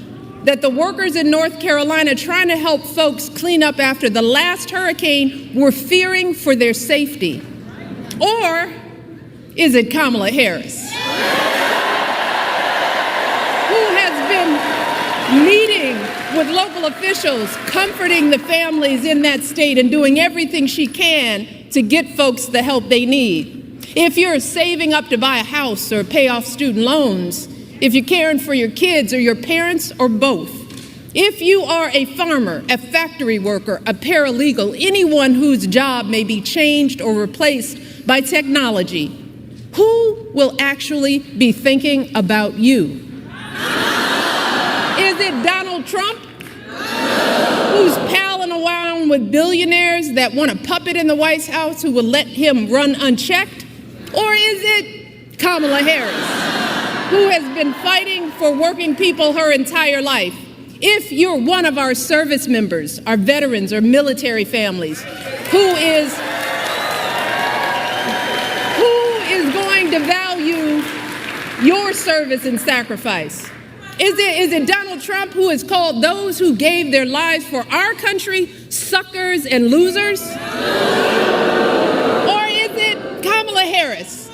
that the workers in North Carolina trying to help folks clean up after the last hurricane were fearing for their safety? Or is it Kamala Harris, who has been meeting with local officials, comforting the families in that state and doing everything she can to get folks the help they need? If you're saving up to buy a house or pay off student loans, if you're caring for your kids or your parents or both, if you are a farmer, a factory worker, a paralegal, anyone whose job may be changed or replaced by technology, who will actually be thinking about you? Is it Donald Trump, who's palling around with billionaires that want a puppet in the White House who will let him run unchecked? Or is it Kamala Harris, who has been fighting for working people her entire life? If you're one of our service members, our veterans or military families, who is going to value your service and sacrifice? Is it Donald Trump, who has called those who gave their lives for our country suckers and losers? Or is it Kamala Harris,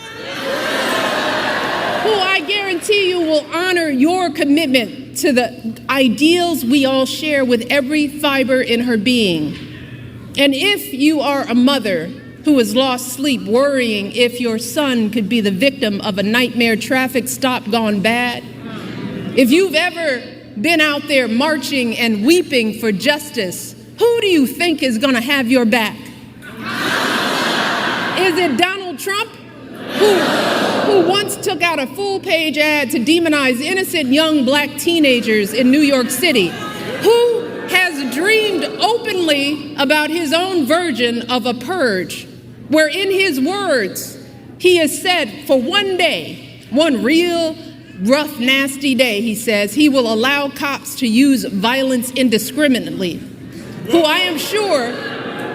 who I guarantee you will honor your commitment to the ideals we all share with every fiber in her being? And if you are a mother who has lost sleep worrying if your son could be the victim of a nightmare traffic stop gone bad, if you've ever been out there marching and weeping for justice, who do you think is going to have your back? Is it Donald Trump, who once took out a full-page ad to demonize innocent young black teenagers in New York City, who has dreamed openly about his own version of a purge, where in his words, he has said for one day, one real rough, nasty day, he says, he will allow cops to use violence indiscriminately, who I am sure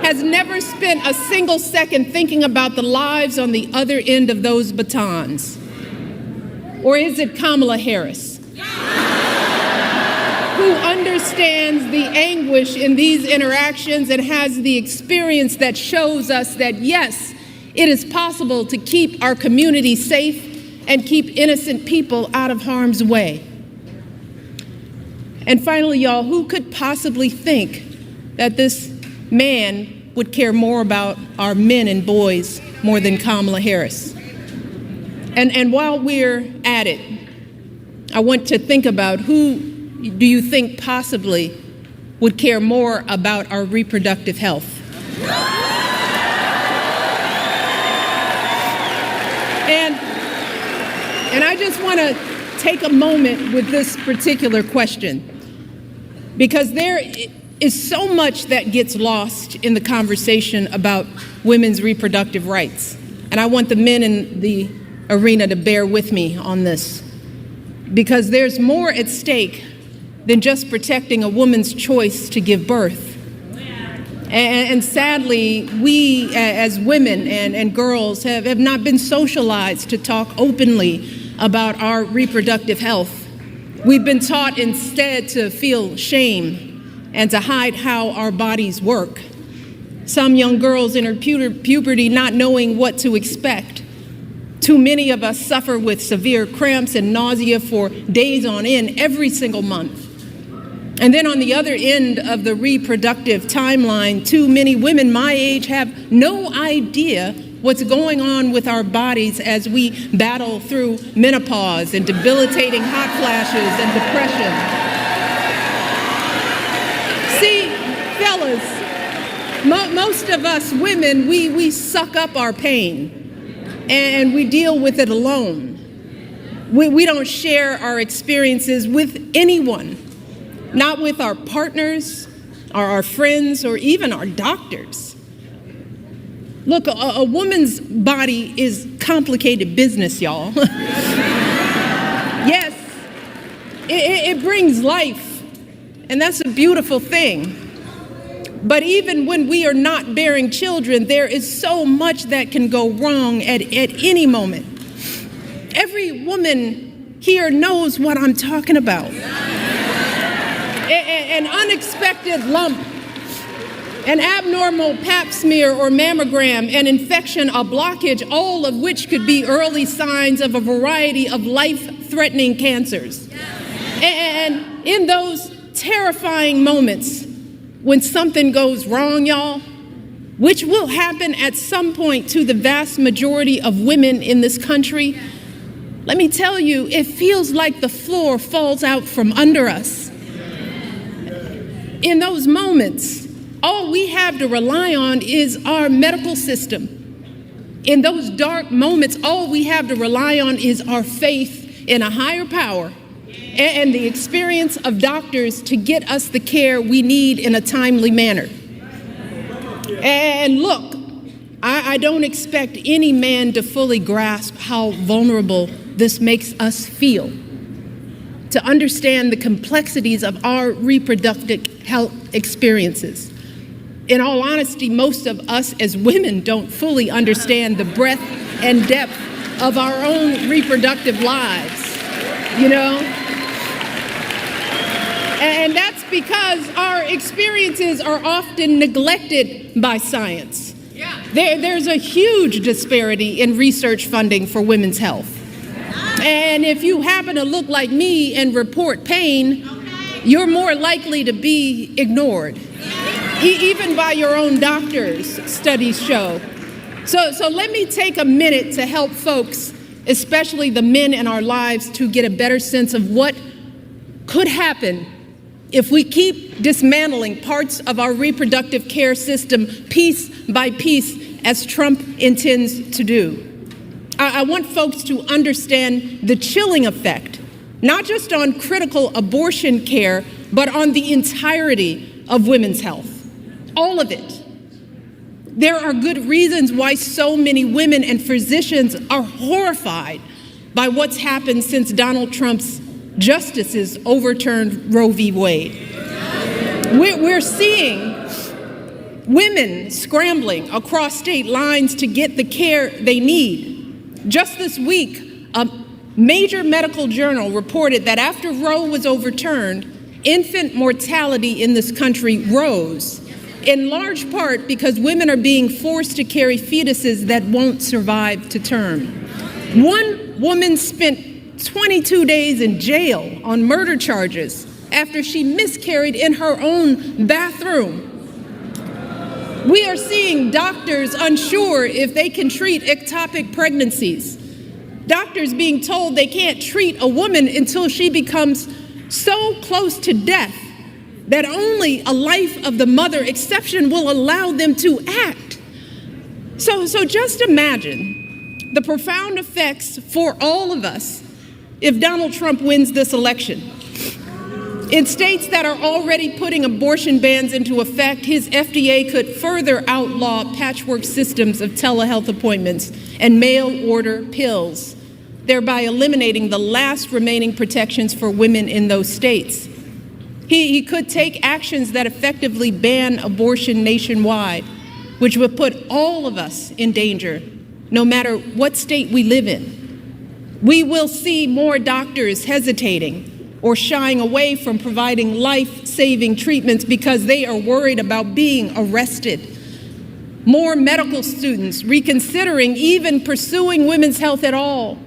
has never spent a single second thinking about the lives on the other end of those batons? Or is it Kamala Harris, who understands the anguish in these interactions and has the experience that shows us that, yes, it is possible to keep our community safe and keep innocent people out of harm's way? And finally, y'all, who could possibly think that this man would care more about our men and boys more than Kamala Harris. And while we're at it, I want to think about who do you think possibly would care more about our reproductive health? And I just want to take a moment with this particular question, because there is so much that gets lost in the conversation about women's reproductive rights. And I want the men in the arena to bear with me on this, because there's more at stake than just protecting a woman's choice to give birth. And sadly, we as women and girls have not been socialized to talk openly about our reproductive health. We've been taught instead to feel shame and to hide how our bodies work. Some young girls enter puberty not knowing what to expect. Too many of us suffer with severe cramps and nausea for days on end every single month. And then on the other end of the reproductive timeline, too many women my age have no idea what's going on with our bodies as we battle through menopause and debilitating hot flashes and depression. See, fellas, most of us women, we suck up our pain and we deal with it alone. We don't share our experiences with anyone, not with our partners, or our friends, or even our doctors. Look, a woman's body is complicated business, y'all. Yes, it brings life, and that's a beautiful thing. But even when we are not bearing children, there is so much that can go wrong at any moment. Every woman here knows what I'm talking about. An unexpected lump, an abnormal pap smear or mammogram, an infection, a blockage, all of which could be early signs of a variety of life-threatening cancers. And in those terrifying moments when something goes wrong, y'all, which will happen at some point to the vast majority of women in this country, let me tell you, it feels like the floor falls out from under us. In those moments, all we have to rely on is our medical system. In those dark moments, all we have to rely on is our faith in a higher power and the experience of doctors to get us the care we need in a timely manner. And look, I don't expect any man to fully grasp how vulnerable this makes us feel, to understand the complexities of our reproductive health experiences. In all honesty, most of us as women don't fully understand the breadth and depth of our own reproductive lives, you know? And that's because our experiences are often neglected by science. There's a huge disparity in research funding for women's health. And if you happen to look like me and report pain, you're more likely to be ignored, even by your own doctors, studies show. So let me take a minute to help folks, especially the men in our lives, to get a better sense of what could happen if we keep dismantling parts of our reproductive care system piece by piece, as Trump intends to do. I want folks to understand the chilling effect, not just on critical abortion care, but on the entirety of women's health. All of it. There are good reasons why so many women and physicians are horrified by what's happened since Donald Trump's justices overturned Roe v. Wade. We're seeing women scrambling across state lines to get the care they need. Just this week, a major medical journal reported that after Roe was overturned, infant mortality in this country rose, in large part because women are being forced to carry fetuses that won't survive to term. One woman spent 22 days in jail on murder charges after she miscarried in her own bathroom. We are seeing doctors unsure if they can treat ectopic pregnancies. Doctors being told they can't treat a woman until she becomes so close to death that only a life of the mother exception will allow them to act. So just imagine the profound effects for all of us if Donald Trump wins this election. In states that are already putting abortion bans into effect, his FDA could further outlaw patchwork systems of telehealth appointments and mail-order pills, thereby eliminating the last remaining protections for women in those states. He could take actions that effectively ban abortion nationwide, which would put all of us in danger, no matter what state we live in. We will see more doctors hesitating or shying away from providing life-saving treatments because they are worried about being arrested. More medical students reconsidering even pursuing women's health at all.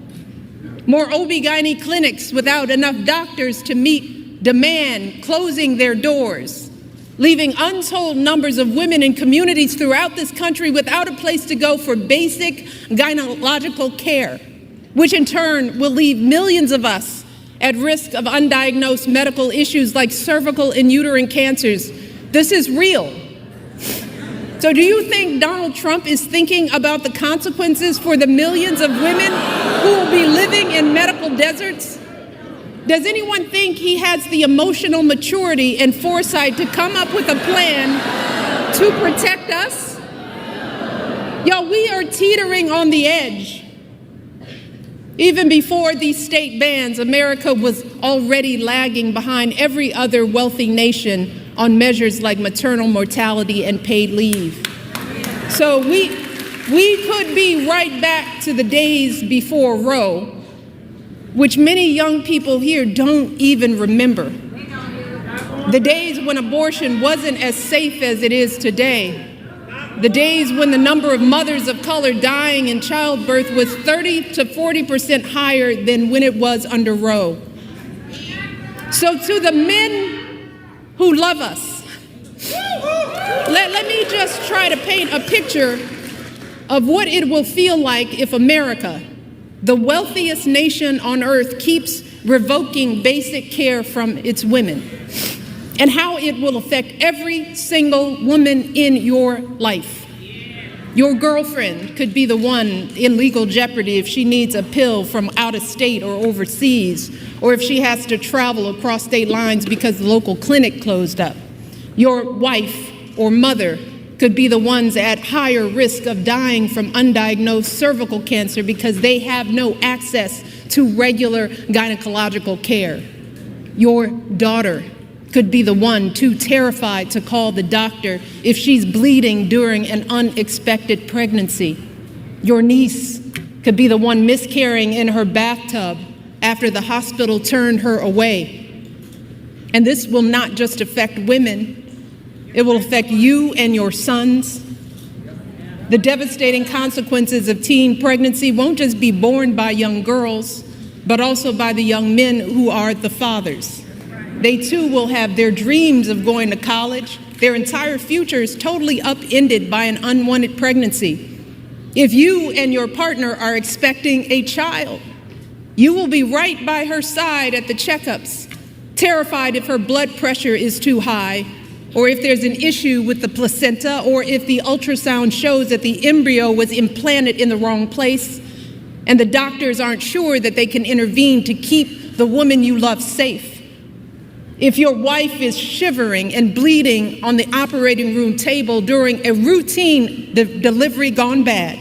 More OB/GYN clinics without enough doctors to meet demand, closing their doors, leaving untold numbers of women in communities throughout this country without a place to go for basic gynecological care, which in turn will leave millions of us at risk of undiagnosed medical issues like cervical and uterine cancers. This is real. So do you think Donald Trump is thinking about the consequences for the millions of women who will be living in medical deserts? Does anyone think he has the emotional maturity and foresight to come up with a plan to protect us? Y'all, we are teetering on the edge. Even before these state bans, America was already lagging behind every other wealthy nation on measures like maternal mortality and paid leave. So we could be right back to the days before Roe, which many young people here don't even remember. The days when abortion wasn't as safe as it is today. The days when the number of mothers of color dying in childbirth was 30 to 40% higher than when it was under Roe. So to the men who love us, let me just try to paint a picture of what it will feel like if America, the wealthiest nation on earth, keeps revoking basic care from its women, and how it will affect every single woman in your life. Your girlfriend could be the one in legal jeopardy if she needs a pill from out of state or overseas, or if she has to travel across state lines because the local clinic closed up. Your wife or mother could be the ones at higher risk of dying from undiagnosed cervical cancer because they have no access to regular gynecological care. Your daughter could be the one too terrified to call the doctor if she's bleeding during an unexpected pregnancy. Your niece could be the one miscarrying in her bathtub after the hospital turned her away. And this will not just affect women, it will affect you and your sons. The devastating consequences of teen pregnancy won't just be borne by young girls, but also by the young men who are the fathers. They too will have their dreams of going to college, their entire futures totally upended by an unwanted pregnancy. If you and your partner are expecting a child, you will be right by her side at the checkups, terrified if her blood pressure is too high, or if there's an issue with the placenta, or if the ultrasound shows that the embryo was implanted in the wrong place, and the doctors aren't sure that they can intervene to keep the woman you love safe. If your wife is shivering and bleeding on the operating room table during a routine delivery gone bad,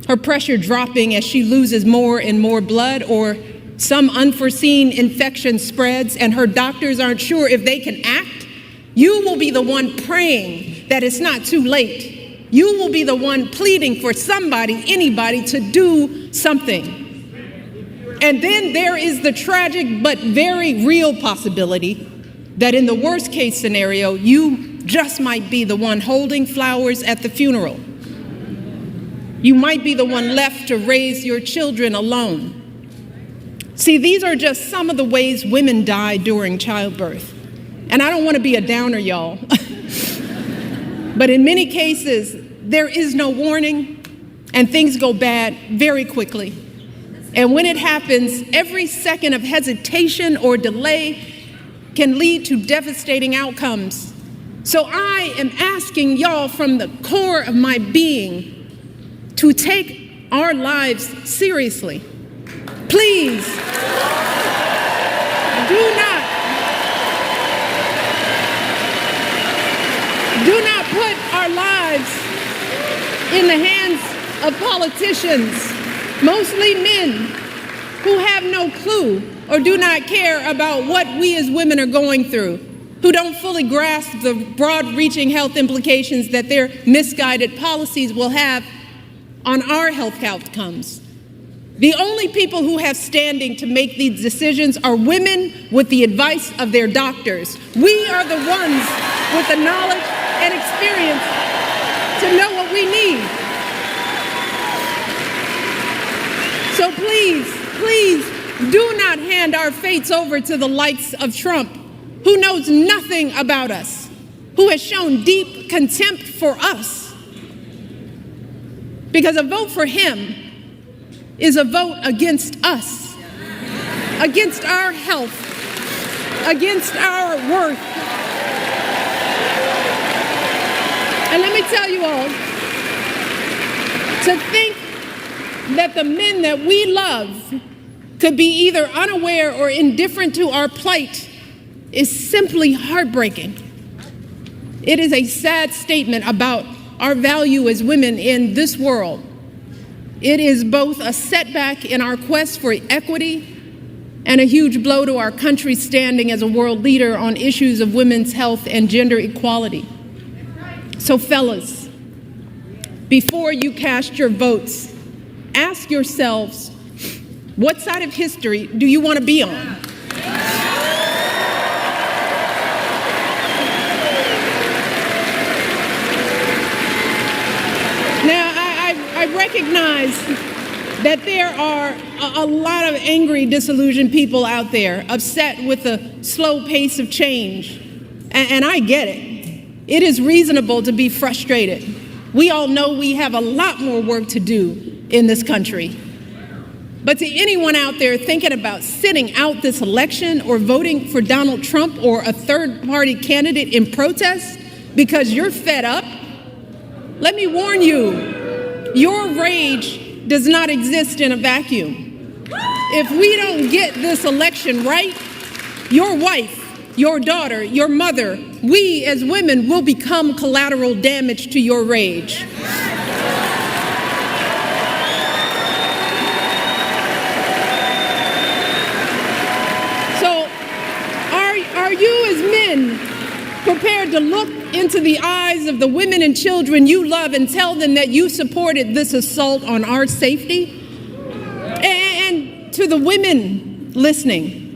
her pressure dropping as she loses more and more blood, or some unforeseen infection spreads and her doctors aren't sure if they can act, you will be the one praying that it's not too late. You will be the one pleading for somebody, anybody, to do something. And then there is the tragic but very real possibility that in the worst case scenario, you just might be the one holding flowers at the funeral. You might be the one left to raise your children alone. See, these are just some of the ways women die during childbirth. And I don't want to be a downer, y'all. But in many cases, there is no warning, and things go bad very quickly. And when it happens, every second of hesitation or delay can lead to devastating outcomes. So I am asking y'all from the core of my being to take our lives seriously. Please, do not put our lives in the hands of politicians, mostly men, who have no clue or do not care about what we as women are going through, who don't fully grasp the broad-reaching health implications that their misguided policies will have on our health outcomes. The only people who have standing to make these decisions are women with the advice of their doctors. We are the ones with the knowledge and experience to know what we need. So please, do not hand our fates over to the likes of Trump, who knows nothing about us, who has shown deep contempt for us. Because a vote for him is a vote against us, against our health, against our worth. And let me tell you all, to think that the men that we love could be either unaware or indifferent to our plight is simply heartbreaking. It is a sad statement about our value as women in this world. It is both a setback in our quest for equity and a huge blow to our country's standing as a world leader on issues of women's health and gender equality. So fellas, before you cast your votes, ask yourselves, what side of history do you want to be on? Now, I recognize that there are a lot of angry, disillusioned people out there, upset with the slow pace of change. And I get it. It is reasonable to be frustrated. We all know we have a lot more work to do in this country. But to anyone out there thinking about sitting out this election or voting for Donald Trump or a third-party candidate in protest because you're fed up, let me warn you, your rage does not exist in a vacuum. If we don't get this election right, your wife, your daughter, your mother, we as women will become collateral damage to your rage. Are you as men prepared to look into the eyes of the women and children you love and tell them that you supported this assault on our safety? And to the women listening,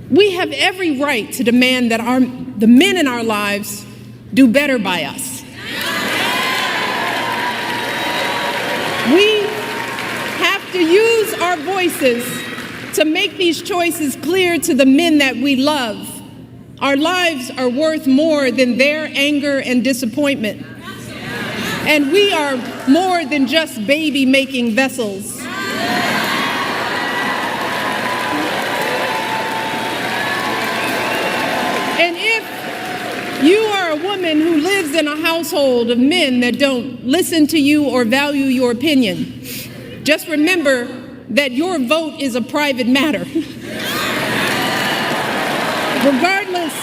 we have every right to demand that the men in our lives do better by us. We have to use our voices to make these choices clear to the men that we love. Our lives are worth more than their anger and disappointment. And we are more than just baby-making vessels. And if you are a woman who lives in a household of men that don't listen to you or value your opinion, just remember that your vote is a private matter. Regardless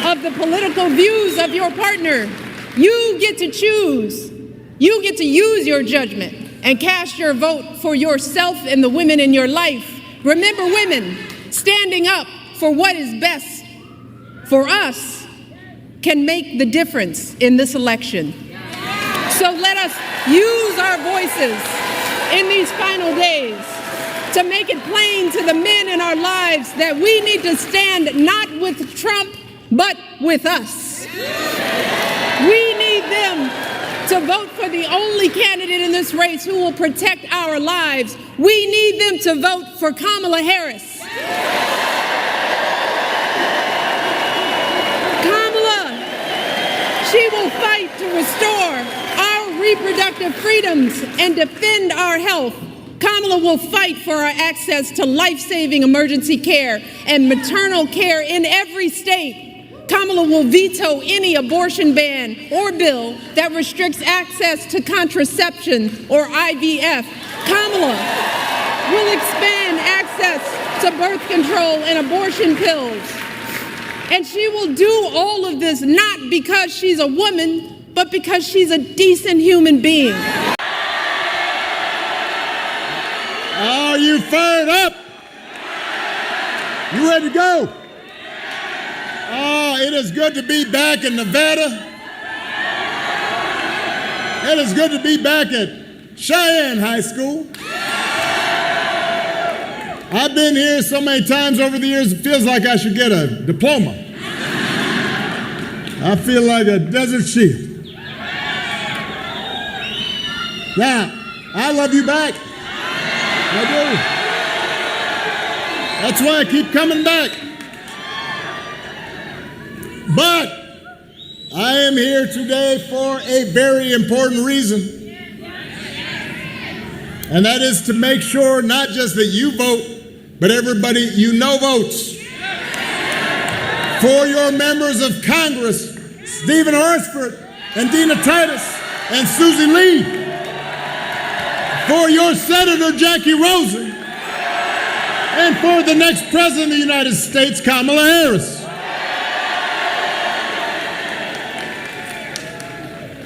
of the political views of your partner, you get to choose. You get to use your judgment and cast your vote for yourself and the women in your life. Remember, women, standing up for what is best for us can make the difference in this election. So let us use our voices in these final days to make it plain to the men in our lives that we need to stand not with Trump, but with us. We need them to vote for the only candidate in this race who will protect our lives. We need them to vote for Kamala Harris. Kamala, she restore our reproductive freedoms and defend our health, Kamala will fight for our access to life-saving emergency care and maternal care in every state. Kamala will veto any abortion ban or bill that restricts access to contraception or IVF. Kamala will expand access to birth control and abortion pills. And she will do all of this not because she's a woman, but because she's a decent human being. Are you fired up? You ready to go? Oh, it is good to be back in Nevada. It is good to be back at SIYEN High School. I've been here so many times over the years, it feels like I should get a diploma. I feel like a desert sheep. Now, I love you back. I do. That's why I keep coming back. But I am here today for a very important reason. And that is to make sure not just that you vote, but everybody you know votes. For your members of Congress, Stephen Horsford and Dina Titus and Susie Lee. For your Senator Jackie Rosen. And for the next President of the United States, Kamala Harris.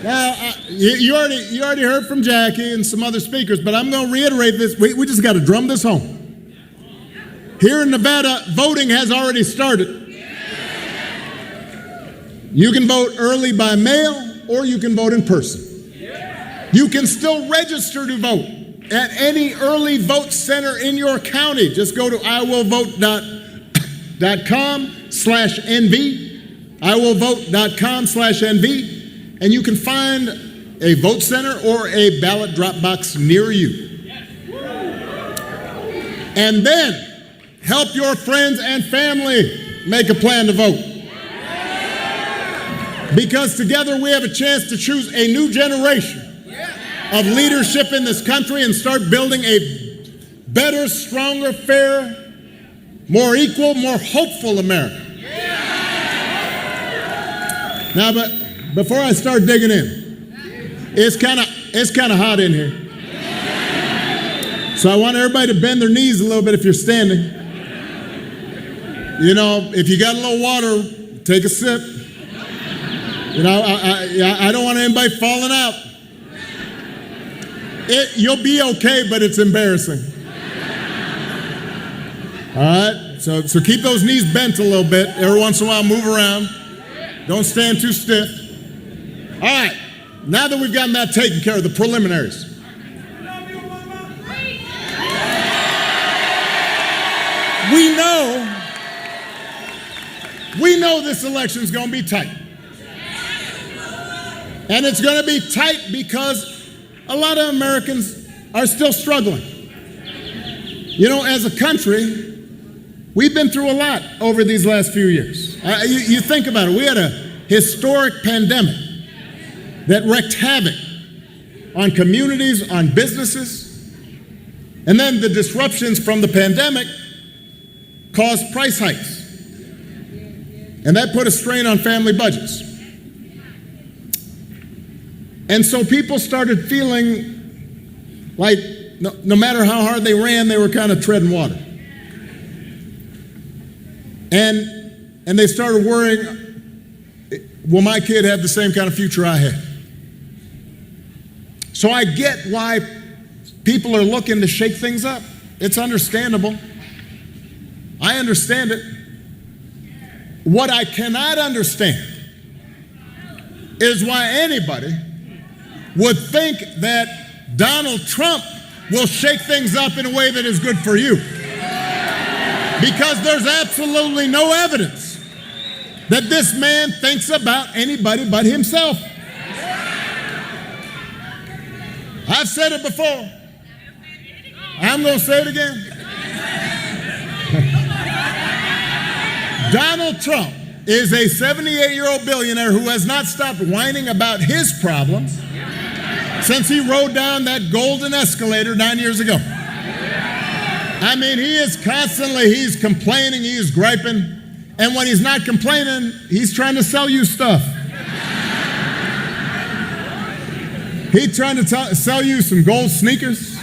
Now, you already heard from Jackie and some other speakers, but I'm going to reiterate this. We just got to drum this home. Here in Nevada, voting has already started. You can vote early by mail, or you can vote in person. You can still register to vote at any early vote center in your county. Just go to iwillvote.com/NV, iwillvote.com/NV, and you can find a vote center or a ballot drop box near you. And then help your friends and family make a plan to vote. Because together we have a chance to choose a new generation of leadership in this country and start building a better, stronger, fairer, more equal, more hopeful America. Now, but before I start digging in, it's kind of hot in here. So I want everybody to bend their knees a little bit if you're standing. You know, if you got a little water, take a sip. You know, I don't want anybody falling out. You'll be okay, but it's embarrassing. All right, so keep those knees bent a little bit. Every once in a while, move around. Don't stand too stiff. All right, now that we've gotten that taken care of, the preliminaries. We know this election's going to be tight. And it's going to be tight because a lot of Americans are still struggling. You know, as a country, we've been through a lot over these last few years. You think about it. We had a historic pandemic that wreaked havoc on communities, on businesses. And then the disruptions from the pandemic caused price hikes. And that put a strain on family budgets. And so people started feeling like no matter how hard they ran, they were kind of treading water. And they started worrying, will my kid have the same kind of future I had? So I get why people are looking to shake things up. It's understandable. I understand it. What I cannot understand is why anybody would think that Donald Trump will shake things up in a way that is good for you. Because there's absolutely no evidence that this man thinks about anybody but himself. I've said it before. I'm going to say it again. Donald Trump is a 78-year-old billionaire who has not stopped whining about his problems since he rode down that golden escalator 9 years ago. I mean, he is constantly, he's complaining, he's griping, and when he's not complaining, he's trying to sell you stuff. He's trying to sell you some gold sneakers.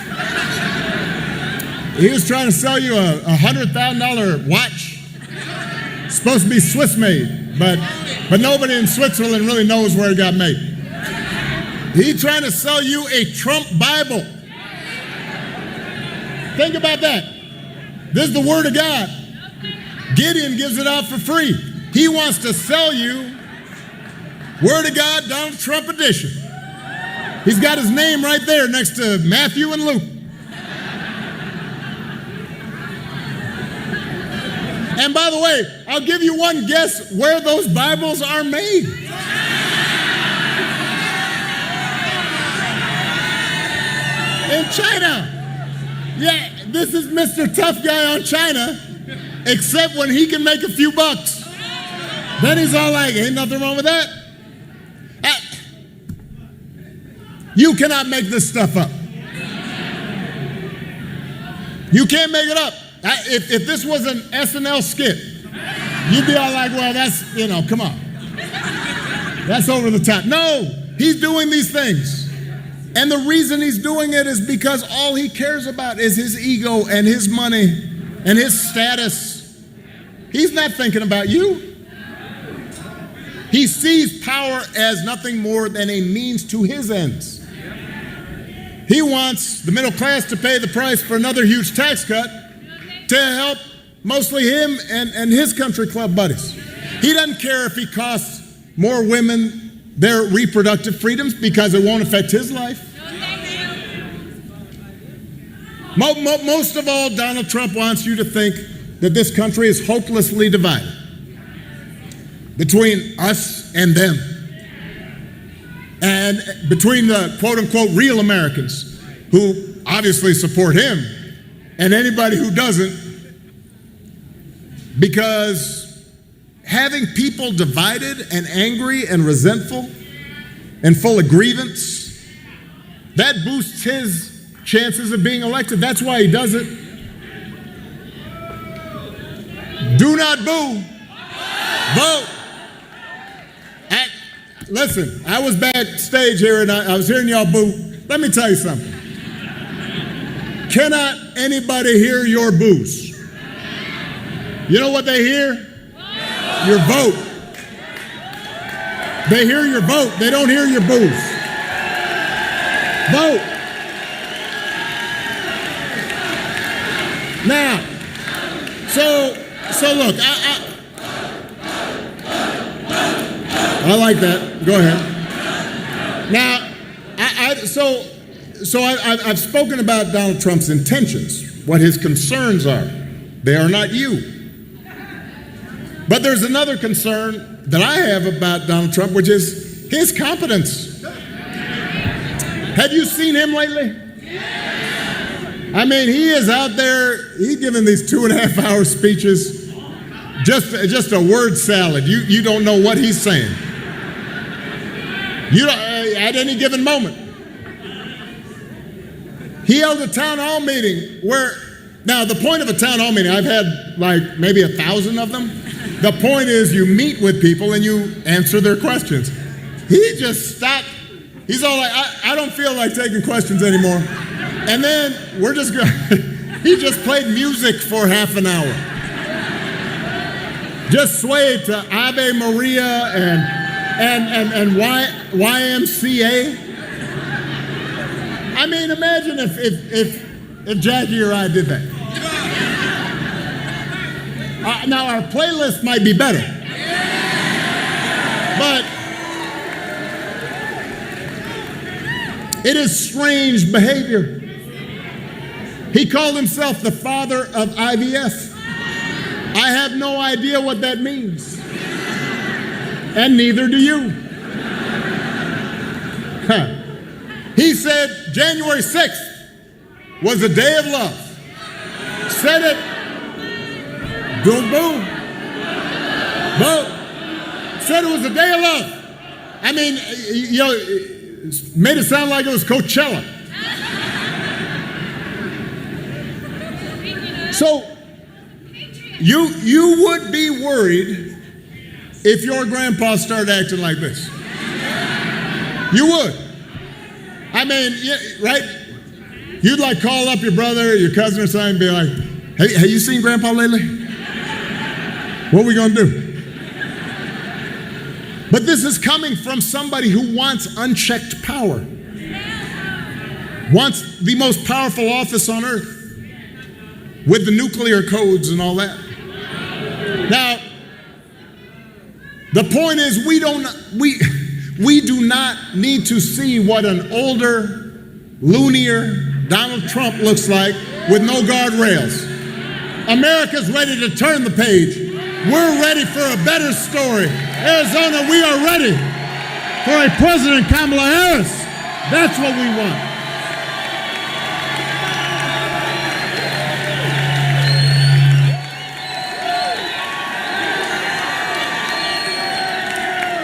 He was trying to sell you a $100,000 watch. It's supposed to be Swiss made, but nobody in Switzerland really knows where it got made. He's trying to sell you a Trump Bible. Think about that. This is the Word of God. Gideon gives it out for free. He wants to sell you Word of God, Donald Trump edition. He's got his name right there next to Matthew and Luke. And by the way, I'll give you one guess where those Bibles are made. In China. Yeah, this is Mr. Tough Guy on China, except when he can make a few bucks. Then he's all like, ain't nothing wrong with that. You cannot make this stuff up. You can't make it up. If this was an SNL skit, you'd be all like, well, that's, come on. That's over the top. No, he's doing these things. And the reason he's doing it is because all he cares about is his ego and his money and his status. He's not thinking about you. He sees power as nothing more than a means to his ends. He wants the middle class to pay the price for another huge tax cut to help mostly him and his country club buddies. He doesn't care if he costs more women their reproductive freedoms because it won't affect his life. Most of all, Donald Trump wants you to think that this country is hopelessly divided between us and them. And between the quote-unquote real Americans who obviously support him and anybody who doesn't, because having people divided and angry and resentful and full of grievance, that boosts his chances of being elected. That's why he does it. Do not boo. Vote. Listen, I was backstage here and I was hearing y'all boo. Let me tell you something. Cannot anybody hear your boos? You know what they hear? Your vote. They hear your vote. They don't hear your boos. Vote. Now, so look, I like that. Go ahead. Now, I've spoken about Donald Trump's intentions, what his concerns are. They are not you. But there's another concern that I have about Donald Trump, which is his competence. Have you seen him lately? I mean, he is out there, he's giving these 2.5-hour speeches, just a word salad. You don't know what he's saying. At any given moment. He held a town hall meeting where, now the point of a town hall meeting, I've had like maybe 1,000 of them. The point is you meet with people and you answer their questions. He just stopped. He's all like, I don't feel like taking questions anymore. And then he just played music for half an hour. Just swayed to Ave Maria and YMCA. I mean, imagine if Jackie or I did that. Now, our playlist might be better. But it is strange behavior. He called himself the father of IVF. I have no idea what that means. And neither do you. He said January 6th was a day of love. Said it. Boom, boom. Vote. said it was a day of love. I mean, you know, made it sound like it was Coachella. So you would be worried if your grandpa started acting like this. You would. I mean, right? You'd like call up your brother or your cousin or something and be like, hey, have you seen Grandpa lately? What are we going to do? But this is coming from somebody who wants unchecked power, wants the most powerful office on earth with the nuclear codes and all that. Now, the point is we do not need to see what an older, loonier Donald Trump looks like with no guardrails. America's ready to turn the page. We're ready for a better story. Arizona, we are ready for a President Kamala Harris. That's what we want.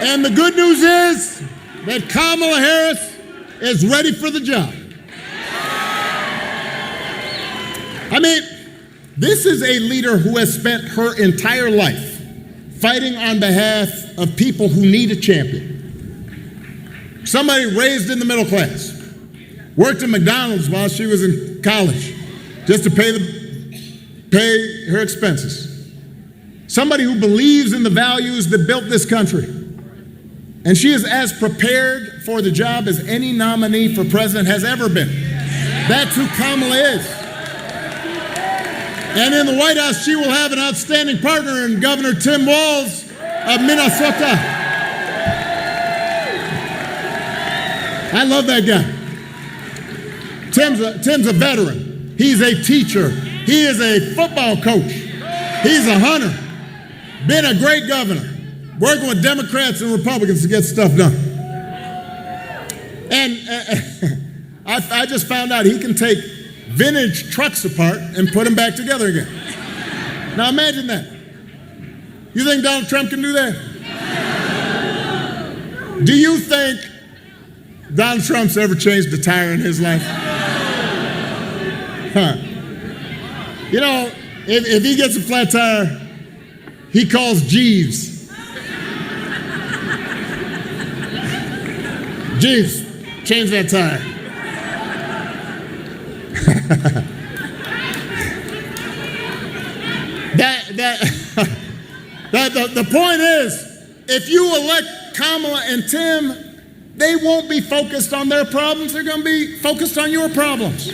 And the good news is that Kamala Harris is ready for the job. I mean, this is a leader who has spent her entire life fighting on behalf of people who need a champion. Somebody raised in the middle class, worked at McDonald's while she was in college just to pay her expenses. Somebody who believes in the values that built this country. And she is as prepared for the job as any nominee for president has ever been. That's who Kamala is. And in the White House, she will have an outstanding partner in Governor Tim Walz of Minnesota. I love that guy. Tim's a veteran. He's a teacher. He is a football coach. He's a hunter. Been a great governor. Working with Democrats and Republicans to get stuff done. And I just found out he can take vintage trucks apart and put them back together again. Now imagine that. You think Donald Trump can do that? Do you think Donald Trump's ever changed a tire in his life? Huh. You know, if he gets a flat tire, he calls Jeeves. Jeeves, change that tire. The point is, if you elect Kamala and Tim, they won't be focused on their problems. They're going to be focused on your problems.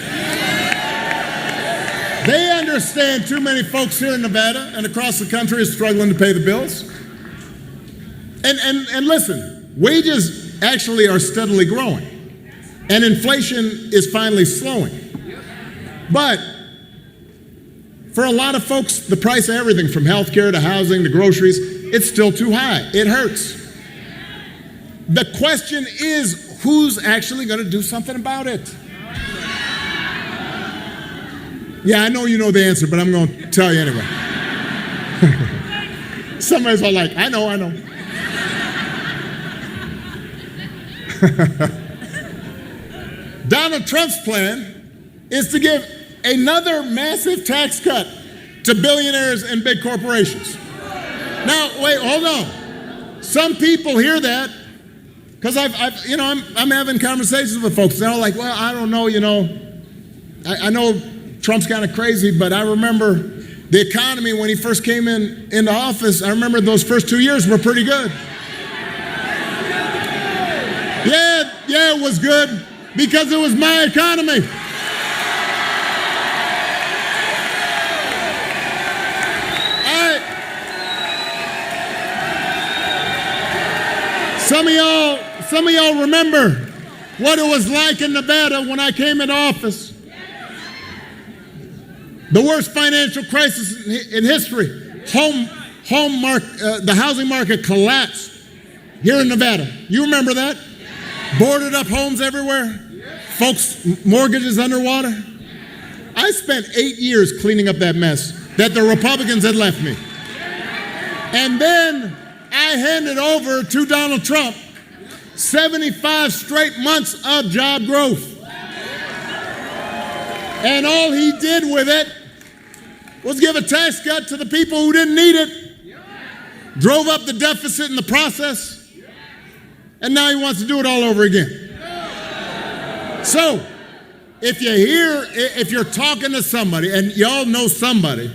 They understand too many folks here in Nevada and across the country are struggling to pay the bills. And listen, wages actually are steadily growing, and inflation is finally slowing. But for a lot of folks, the price of everything from healthcare to housing to groceries, it's still too high. It hurts. The question is, who's actually going to do something about it? Yeah, I know you know the answer, but I'm going to tell you anyway. Somebody's all like, I know. Donald Trump's plan is to give another massive tax cut to billionaires and big corporations. Now, wait, hold on. Some people hear that because I'm having conversations with folks. They're all like, well, I don't know, I know Trump's kind of crazy, but I remember the economy when he first came into office. I remember those first 2 years were pretty good. Yeah, it was good because it was my economy. Some of y'all remember what it was like in Nevada when I came into office. The worst financial crisis in history. The housing market collapsed here in Nevada. You remember that? Boarded up homes everywhere. Folks' mortgages underwater. I spent 8 years cleaning up that mess that the Republicans had left me. And then I handed over to Donald Trump 75 straight months of job growth. And all he did with it was give a tax cut to the people who didn't need it, drove up the deficit in the process, and now he wants to do it all over again. So, if you're talking to somebody, and y'all know somebody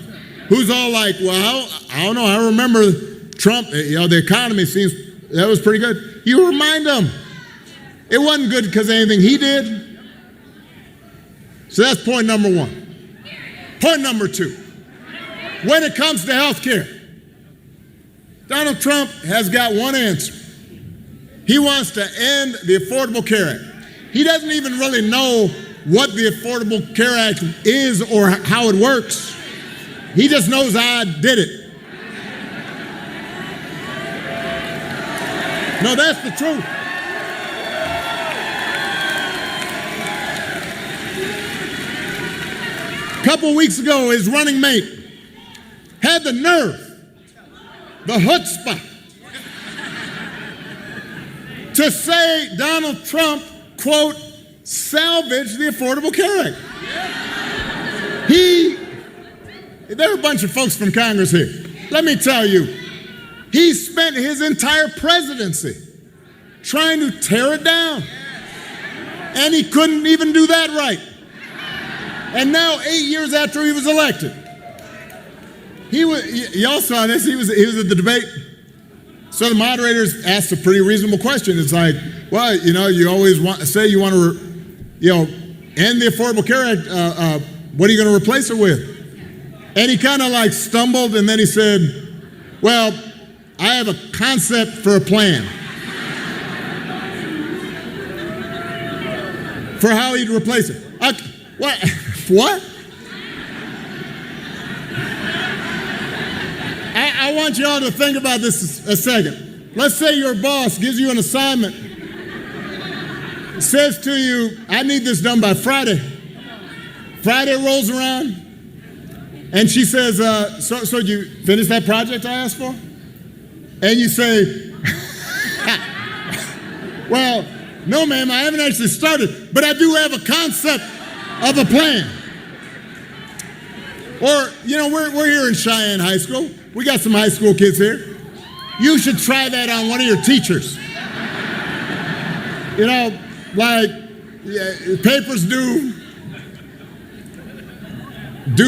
who's all like, well, I don't know, I remember Trump, the economy that was pretty good. You remind them, it wasn't good because of anything he did. So that's point number one. Point number two, when it comes to health care, Donald Trump has got one answer. He wants to end the Affordable Care Act. He doesn't even really know what the Affordable Care Act is or how it works. He just knows I did it. No, that's the truth. A couple weeks ago, his running mate had the nerve, the chutzpah, to say Donald Trump, quote, salvage the Affordable Care Act. There are a bunch of folks from Congress here. Let me tell you, he spent his entire presidency trying to tear it down. And he couldn't even do that right. And now, 8 years after he was elected, y'all saw this, he was at the debate. So the moderators asked a pretty reasonable question. It's like, well, you always say you want to, end the Affordable Care Act. What are you going to replace it with? And he kind of like stumbled, and then he said, well, I have a concept for a plan for how he'd replace it. What? What? I want y'all to think about this a second. Let's say your boss gives you an assignment, says to you, I need this done by Friday. Friday rolls around, and she says, so you finish that project I asked for? And you say, well, no, ma'am, I haven't actually started, but I do have a concept of a plan. Or, we're here in Cheyenne High School. We got some high school kids here. You should try that on one of your teachers. Papers due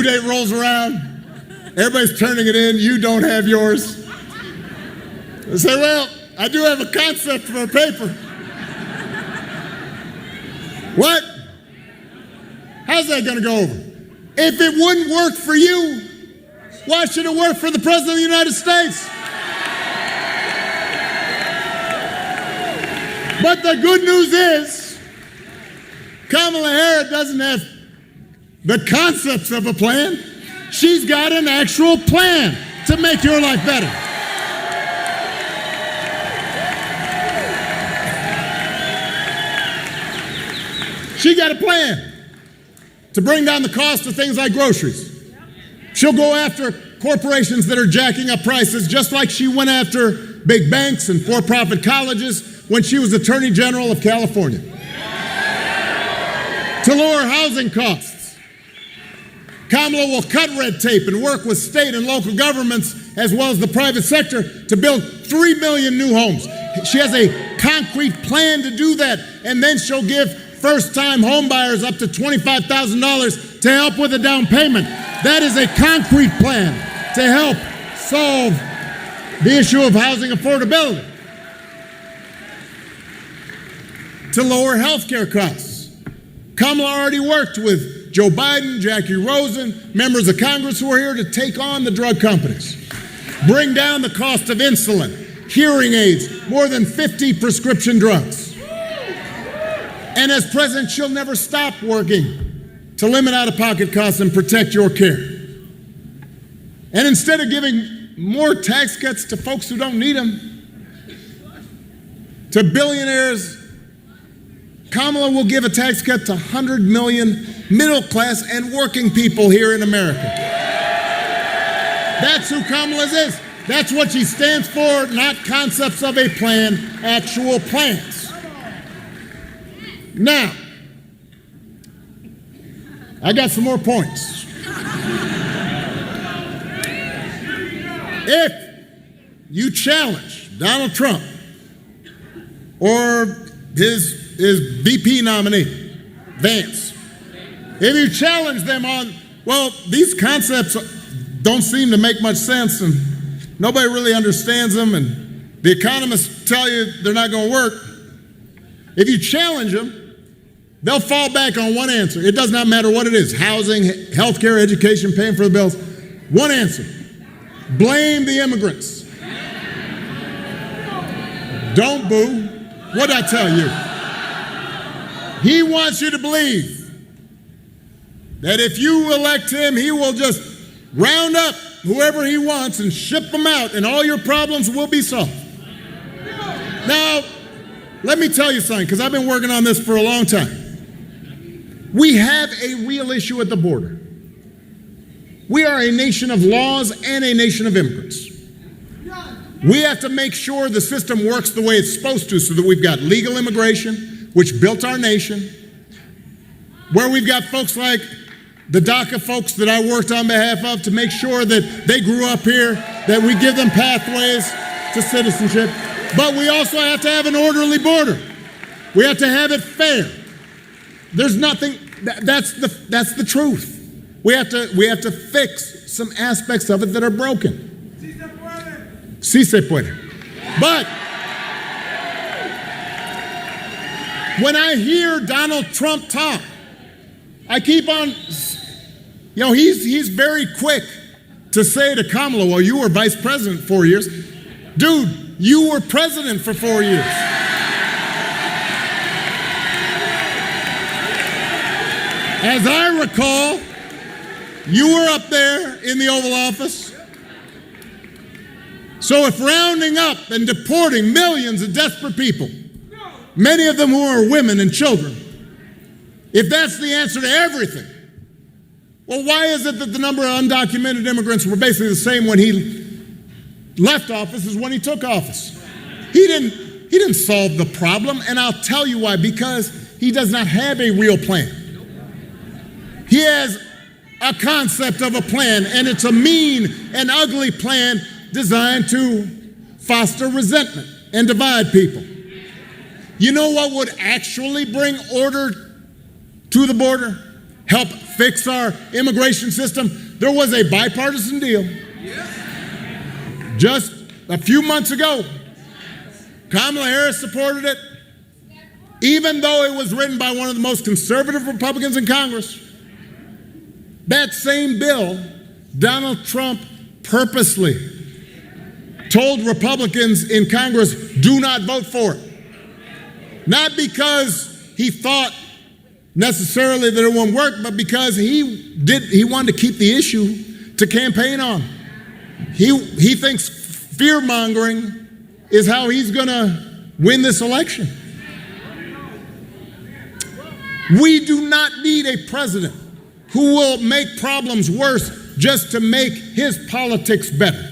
date rolls around, everybody's turning it in, you don't have yours. I say, well, I do have a concept for a paper. What? How's that going to go over? If it wouldn't work for you, why should it work for the President of the United States? But the good news is, Kamala Harris doesn't have the concepts of a plan. She's got an actual plan to make your life better. She got a plan to bring down the cost of things like groceries. She'll go after corporations that are jacking up prices, just like she went after big banks and for-profit colleges when she was Attorney General of California. To lower housing costs, Kamala will cut red tape and work with state and local governments as well as the private sector to build 3 million new homes. She has a concrete plan to do that, and then she'll give first-time home buyers up to $25,000 to help with a down payment. That is a concrete plan to help solve the issue of housing affordability. To lower health care costs, Kamala already worked with Joe Biden, Jackie Rosen, members of Congress who are here to take on the drug companies, bring down the cost of insulin, hearing aids, more than 50 prescription drugs. And as president, she'll never stop working to limit out-of-pocket costs and protect your care. And instead of giving more tax cuts to folks who don't need them, to billionaires, Kamala will give a tax cut to 100 million middle class and working people here in America. That's who Kamala is. That's what she stands for, not concepts of a plan, actual plans. Now, I got some more points. If you challenge Donald Trump or his VP nominee, Vance, if you challenge them on, well, these concepts don't seem to make much sense and nobody really understands them and the economists tell you they're not going to work. If you challenge them, they'll fall back on one answer. It does not matter what it is, housing, healthcare, education, paying for the bills. One answer, blame the immigrants. Don't boo. What'd I tell you? He wants you to believe that if you elect him, he will just round up whoever he wants and ship them out and all your problems will be solved. Now, let me tell you something, because I've been working on this for a long time. We have a real issue at the border. We are a nation of laws and a nation of immigrants. We have to make sure the system works the way it's supposed to so that we've got legal immigration, which built our nation, where we've got folks like the DACA folks that I worked on behalf of to make sure that they grew up here, that we give them pathways to citizenship. But we also have to have an orderly border. We have to have it fair. There's nothing, that's the truth. We have to fix some aspects of it that are broken. Sí se puede. But when I hear Donald Trump talk, I keep on, he's very quick to say to Kamala, well, you were vice president 4 years. Dude, you were president for 4 years. As I recall, you were up there in the Oval Office. So if rounding up and deporting millions of desperate people, many of them who are women and children, if that's the answer to everything, well, why is it that the number of undocumented immigrants were basically the same when he left office as when he took office? He didn't solve the problem, and I'll tell you why, because he does not have a real plan. He has a concept of a plan, and it's a mean and ugly plan designed to foster resentment and divide people. You know what would actually bring order to the border? Help fix our immigration system? There was a bipartisan deal just a few months ago. Kamala Harris supported it, even though it was written by one of the most conservative Republicans in Congress. That same bill, Donald Trump purposely told Republicans in Congress, do not vote for it. Not because he thought necessarily that it won't work, but because he wanted to keep the issue to campaign on. He thinks fear-mongering is how he's going to win this election. We do not need a president who will make problems worse just to make his politics better.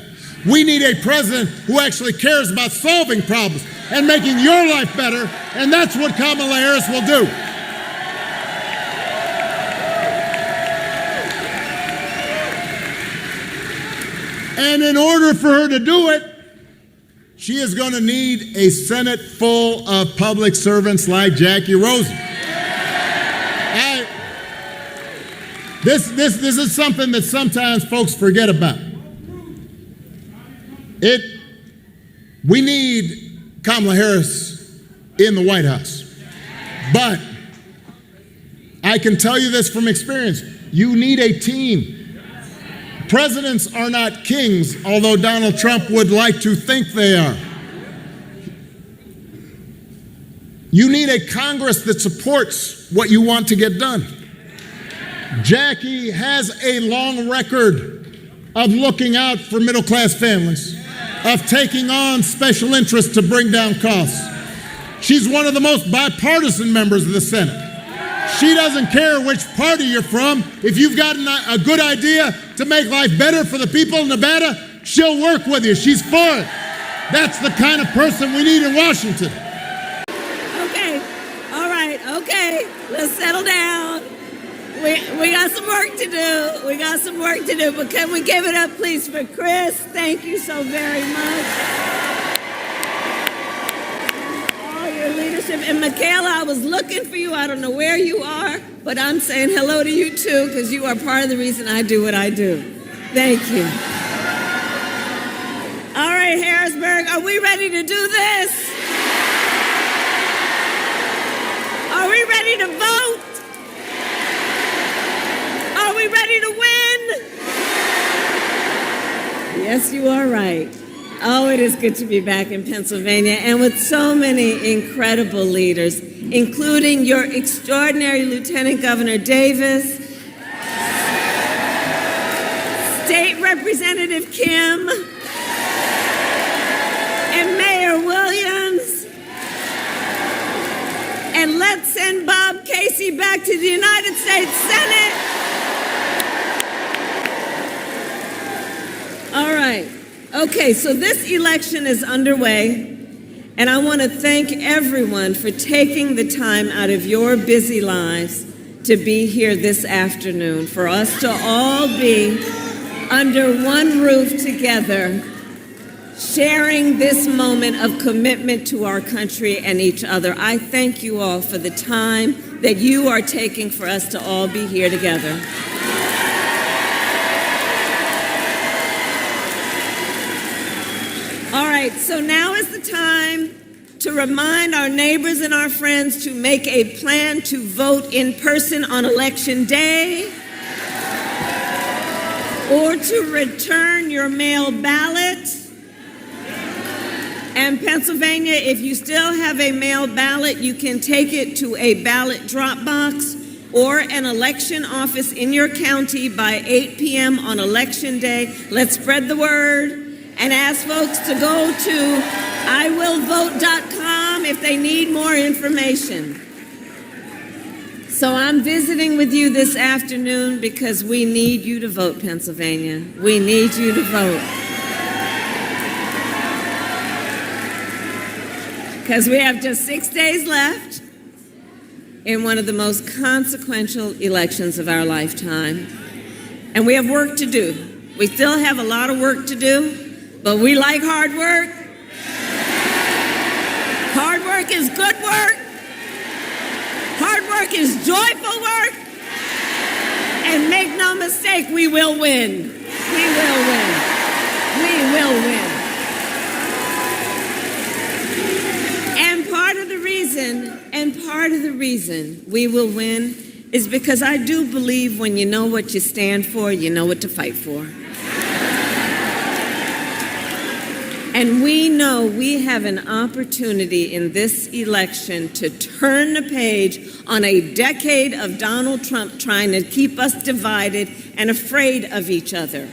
We need a president who actually cares about solving problems and making your life better, and that's what Kamala Harris will do. And in order for her to do it, she is going to need a Senate full of public servants like Jackie Rosen. This is something that sometimes folks forget about. We need Kamala Harris in the White House. But I can tell you this from experience. You need a team. Presidents are not kings, although Donald Trump would like to think they are. You need a Congress that supports what you want to get done. Jackie has a long record of looking out for middle-class families, of taking on special interests to bring down costs. She's one of the most bipartisan members of the Senate. She doesn't care which party you're from. If you've got a good idea to make life better for the people of Nevada, She'll work with you. She's for it. That's the kind of person we need in Washington. Okay. All right. Okay. Let's settle down. We got some work to do. We got some work to do. But can we give it up, please, for Chris? Thank you so very much. All your leadership. And Michaela, I was looking for you. I don't know where you are, but I'm saying hello to you, too, because you are part of the reason I do what I do. Thank you. All right, Harrisburg, are we ready to do this? Are we ready to vote? Are we ready to win? Yes, you are right. Oh, it is good to be back in Pennsylvania and with so many incredible leaders, including your extraordinary Lieutenant Governor Davis, State Representative Kim, and Mayor Williams. And let's send Bob Casey back to the United States Senate. All right. Okay, so this election is underway, and I want to thank everyone for taking the time out of your busy lives to be here this afternoon, for us to all be under one roof together, sharing this moment of commitment to our country and each other. I thank you all for the time that you are taking for us to all be here together. All right, so now is the time to remind our neighbors and our friends to make a plan to vote in person on Election Day or to return your mail ballot. And Pennsylvania, if you still have a mail ballot, you can take it to a ballot drop box or an election office in your county by 8 p.m. on Election Day. Let's spread the word and ask folks to go to iwillvote.com if they need more information. So I'm visiting with you this afternoon because we need you to vote, Pennsylvania. We need you to vote. Because we have just 6 days left in one of the most consequential elections of our lifetime. And we have work to do. We still have a lot of work to do. But we like hard work. Hard work is good work. Hard work is joyful work. And make no mistake, we will win. We will win. We will win. And part of the reason we will win is because I do believe when you know what you stand for, you know what to fight for. And we know we have an opportunity in this election to turn the page on a decade of Donald Trump trying to keep us divided and afraid of each other.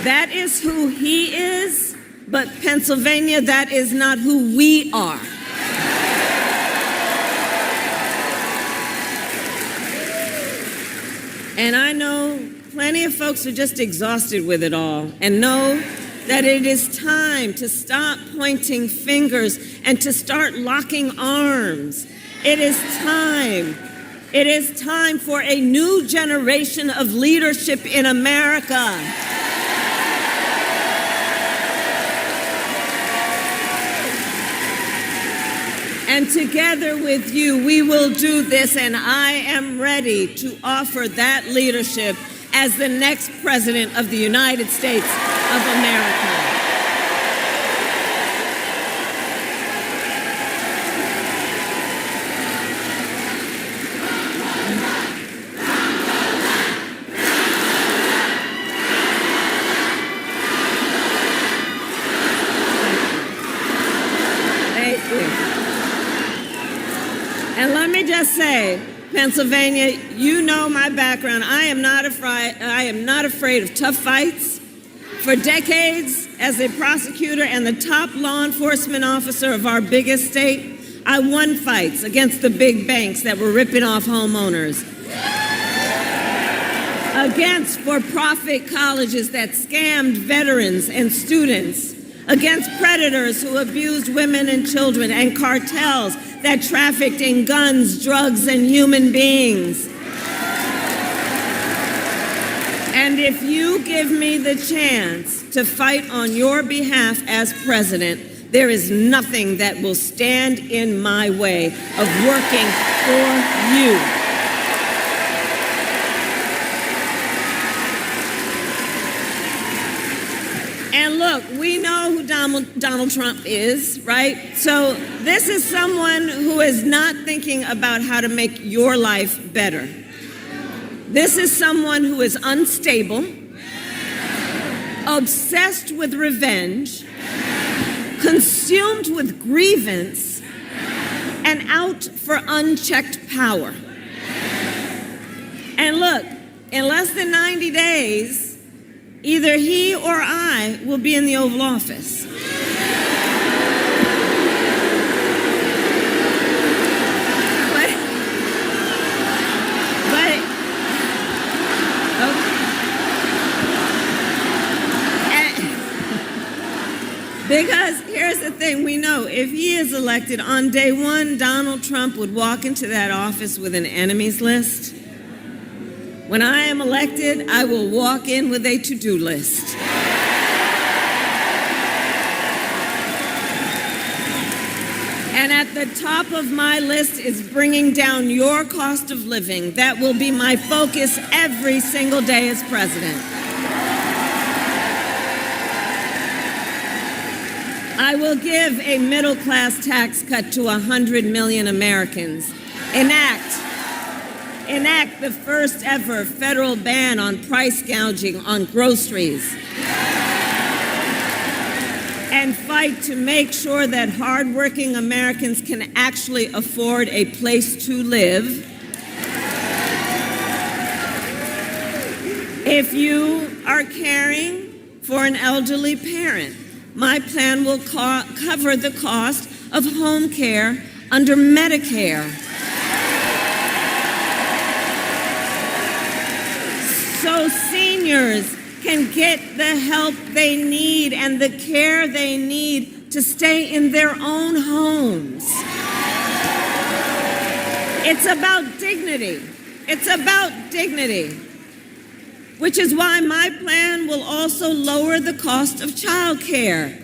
That is who he is, but Pennsylvania, that is not who we are. And I know plenty of folks are just exhausted with it all and know that it is time to stop pointing fingers and to start locking arms. It is time. It is time for a new generation of leadership in America. And together with you, we will do this, and I am ready to offer that leadership as the next president of the United States of America. Thank you. And let me just say, Pennsylvania, you know my background. I am not afraid of tough fights. For decades, as a prosecutor and the top law enforcement officer of our biggest state, I won fights against the big banks that were ripping off homeowners. against for-profit colleges that scammed veterans and students, against predators who abused women and children, and cartels that trafficked in guns, drugs, and human beings. And if you give me the chance to fight on your behalf as president, there is nothing that will stand in my way of working for you. And look, we know who Donald Trump is, right? So this is someone who is not thinking about how to make your life better. This is someone who is unstable, obsessed with revenge, consumed with grievance, and out for unchecked power. And look, in less than 90 days, either he or I will be in the Oval Office. Because here's the thing, we know if he is elected, on day one, Donald Trump would walk into that office with an enemies list. When I am elected, I will walk in with a to-do list. And at the top of my list is bringing down your cost of living. That will be my focus every single day as president. I will give a middle-class tax cut to 100 million Americans. Enact the first ever federal ban on price gouging on groceries. And fight to make sure that hardworking Americans can actually afford a place to live. If you are caring for an elderly parent, my plan will cover the cost of home care under Medicare. So seniors can get the help they need and the care they need to stay in their own homes. It's about dignity. It's about dignity. Which is why my plan will also lower the cost of child care.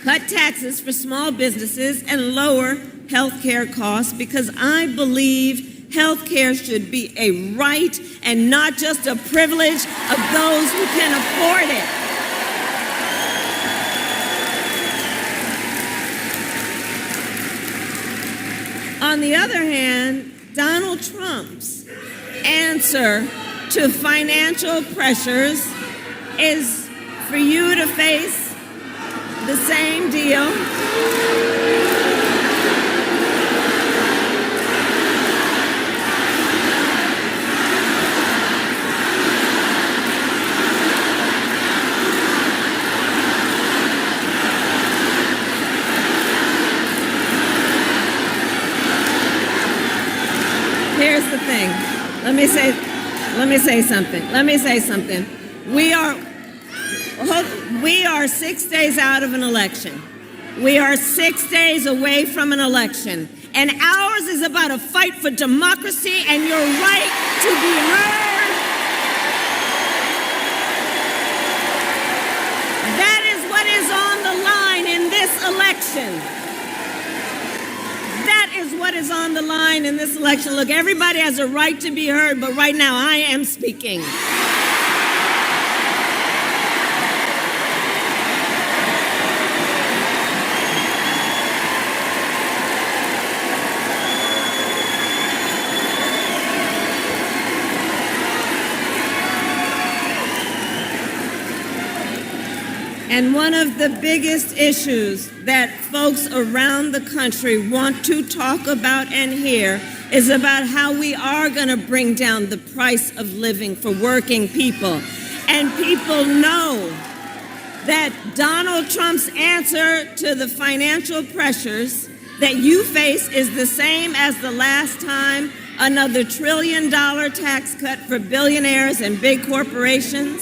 Cut taxes for small businesses and lower health care costs, because I believe health care should be a right and not just a privilege of those who can afford it. On the other hand, Donald Trump's answer to financial pressures is for you to face the same deal. Here's the thing. Let me say something. We are 6 days out of an election. We are 6 days away from an election. And ours is about a fight for democracy and your right to be heard. That is what is on the line in this election. That is what is on the line in this election. Look, everybody has a right to be heard, but right now I am speaking. And one of the biggest issues that folks around the country want to talk about and hear is about how we are going to bring down the price of living for working people. And people know that Donald Trump's answer to the financial pressures that you face is the same as the last time, another $1 trillion tax cut for billionaires and big corporations.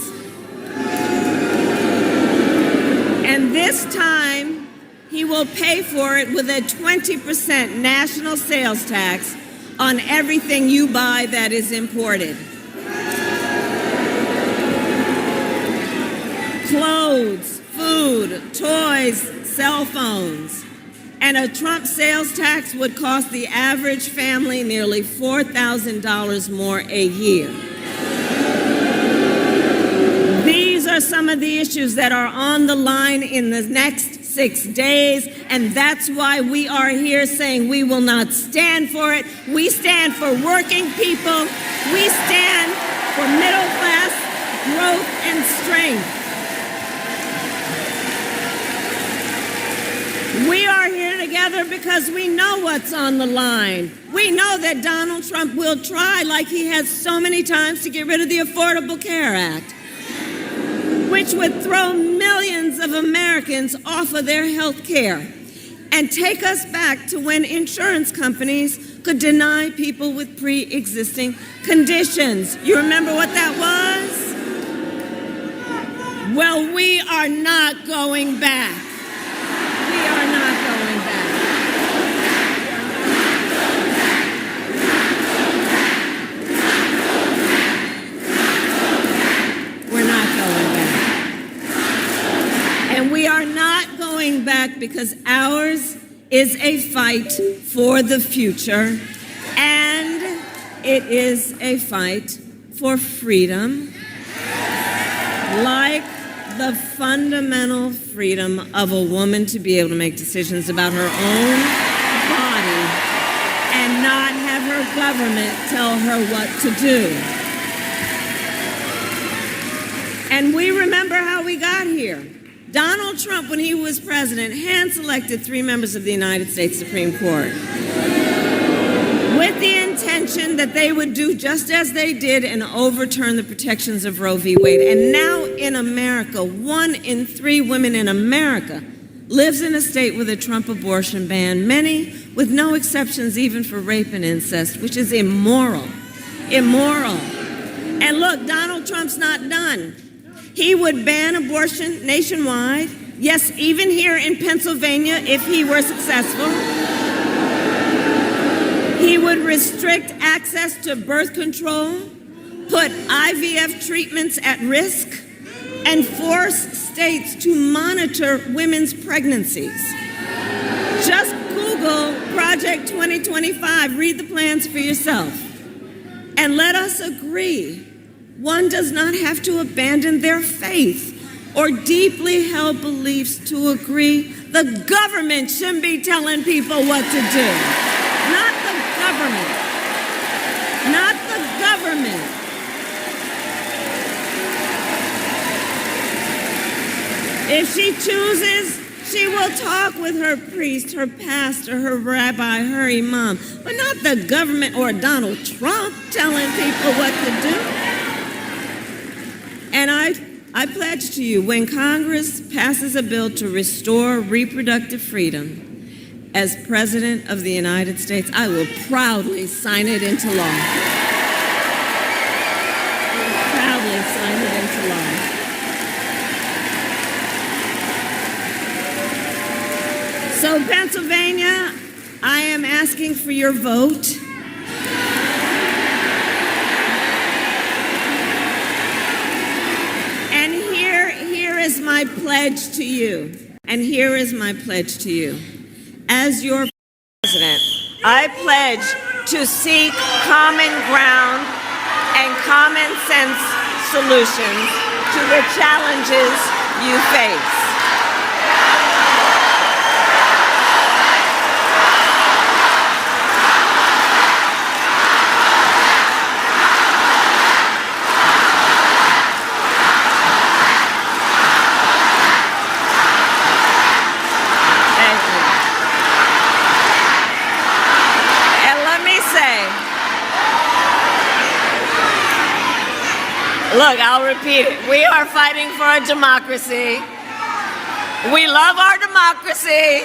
And this time, he will pay for it with a 20% national sales tax on everything you buy that is imported. Clothes, food, toys, cell phones. And a Trump sales tax would cost the average family nearly $4,000 more a year. These are some of the issues that are on the line in the next 6 days, and that's why we are here saying we will not stand for it. We stand for working people. We stand for middle class growth and strength. We are here together because we know what's on the line. We know that Donald Trump will try, like he has so many times, to get rid of the Affordable Care Act, which would throw millions of Americans off of their health care and take us back to when insurance companies could deny people with pre-existing conditions. You remember what that was? Well, we are not going back. We are not going back. We're not going back. And we are not going back because ours is a fight for the future, and it is a fight for freedom, like the fundamental freedom of a woman to be able to make decisions about her own body and not have her government tell her what to do. And we remember how we got here. Donald Trump, when he was president, hand-selected 3 members of the United States Supreme Court with the intention that they would do just as they did and overturn the protections of Roe v. Wade. And now in America, 1 in 3 women in America lives in a state with a Trump abortion ban, many with no exceptions even for rape and incest, which is immoral. Immoral. And look, Donald Trump's not done. He would ban abortion nationwide, yes, even here in Pennsylvania if he were successful. He would restrict access to birth control, put IVF treatments at risk, and force states to monitor women's pregnancies. Just Google Project 2025, read the plans for yourself. And let us agree, one does not have to abandon their faith or deeply held beliefs to agree the government shouldn't be telling people what to do. Not the government. Not the government. If she chooses, she will talk with her priest, her pastor, her rabbi, her imam, but not the government or Donald Trump telling people what to do. And I pledge to you, when Congress passes a bill to restore reproductive freedom, as President of the United States, I will proudly sign it into law. I will proudly sign it into law. So, Pennsylvania, I am asking for your vote. And here is my pledge to you. And here is my pledge to you. As your president, I pledge to seek common ground and common sense solutions to the challenges you face. Look, I'll repeat it. We are fighting for a democracy. We love our democracy.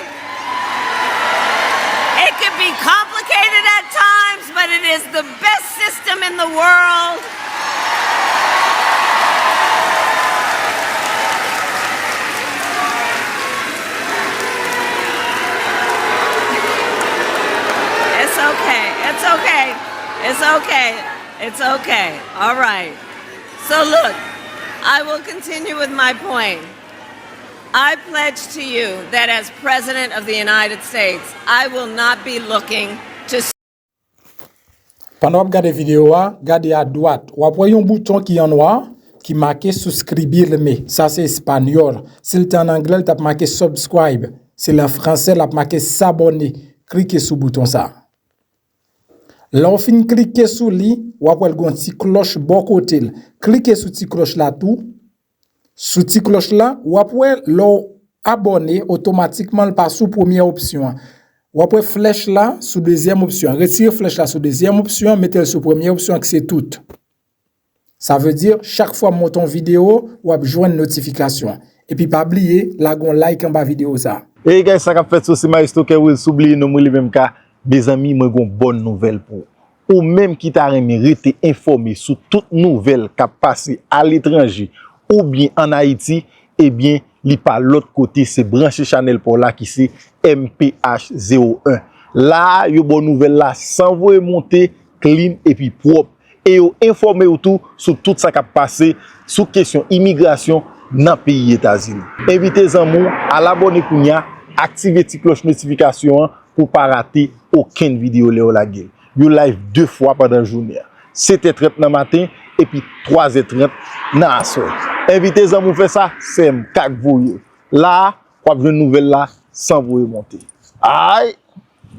It can be complicated at times, but it is the best system in the world. It's okay. It's okay. It's okay. It's okay. All right. So look, I will continue with my point. I pledge to you that as President of the United States, I will not be looking to... Pendant que vous regardez la vidéo, regardez à droite. Vous voyez un bouton qui est en noir qui marque souscrire. Ça c'est espagnol. Si c'est en anglais, il marqué subscribe. Si c'est en français, il marqué s'abonner. Cliquez sur le bouton ça. Là, on finit cliquer sur lui, vous avez une petite cloche bon côté. Cliquez sur cette cloche là tout. Sur cette cloche là, vous avez abonner automatiquement par sous première option. Vous avez flèche là sur deuxième option. Retirez flèche là sur deuxième option, mettez sur première option que c'est tout. Ça veut dire chaque fois que monte une vidéo, vous avez joindre une notification. Et puis pas oublier la gon like en bas vidéo ça. Et guys, ça qu'a fait ça c'est Maestro que vous oubliez nous même cas. Mes amis, moi j'ai une bonne nouvelle pour vous. Ou même qui t'a rester informé sur toute nouvelle qui a passé à l'étranger ou bien en Haïti, eh bien, li par l'autre côté, c'est branché Chanel pour là qui c'est MPH01. Là, yo bonne nouvelle là, sans vous monter clean et puis propre. Et yo informé ou tout sur tout ça qui a passé sur question immigration dans le pays États-Unis. Invitez en Moun à l'abonner kounya, activez la cloche notification pour pas rater aucune vidéo Léo la gueule. You live 2 fois pendant la journée. 7h30 dans le matin et puis 3h30 dans la soirée. Invitez-en à faire ça, c'est un cac vous. Là, vous avez une nouvelle là sans vous remonter. Aïe!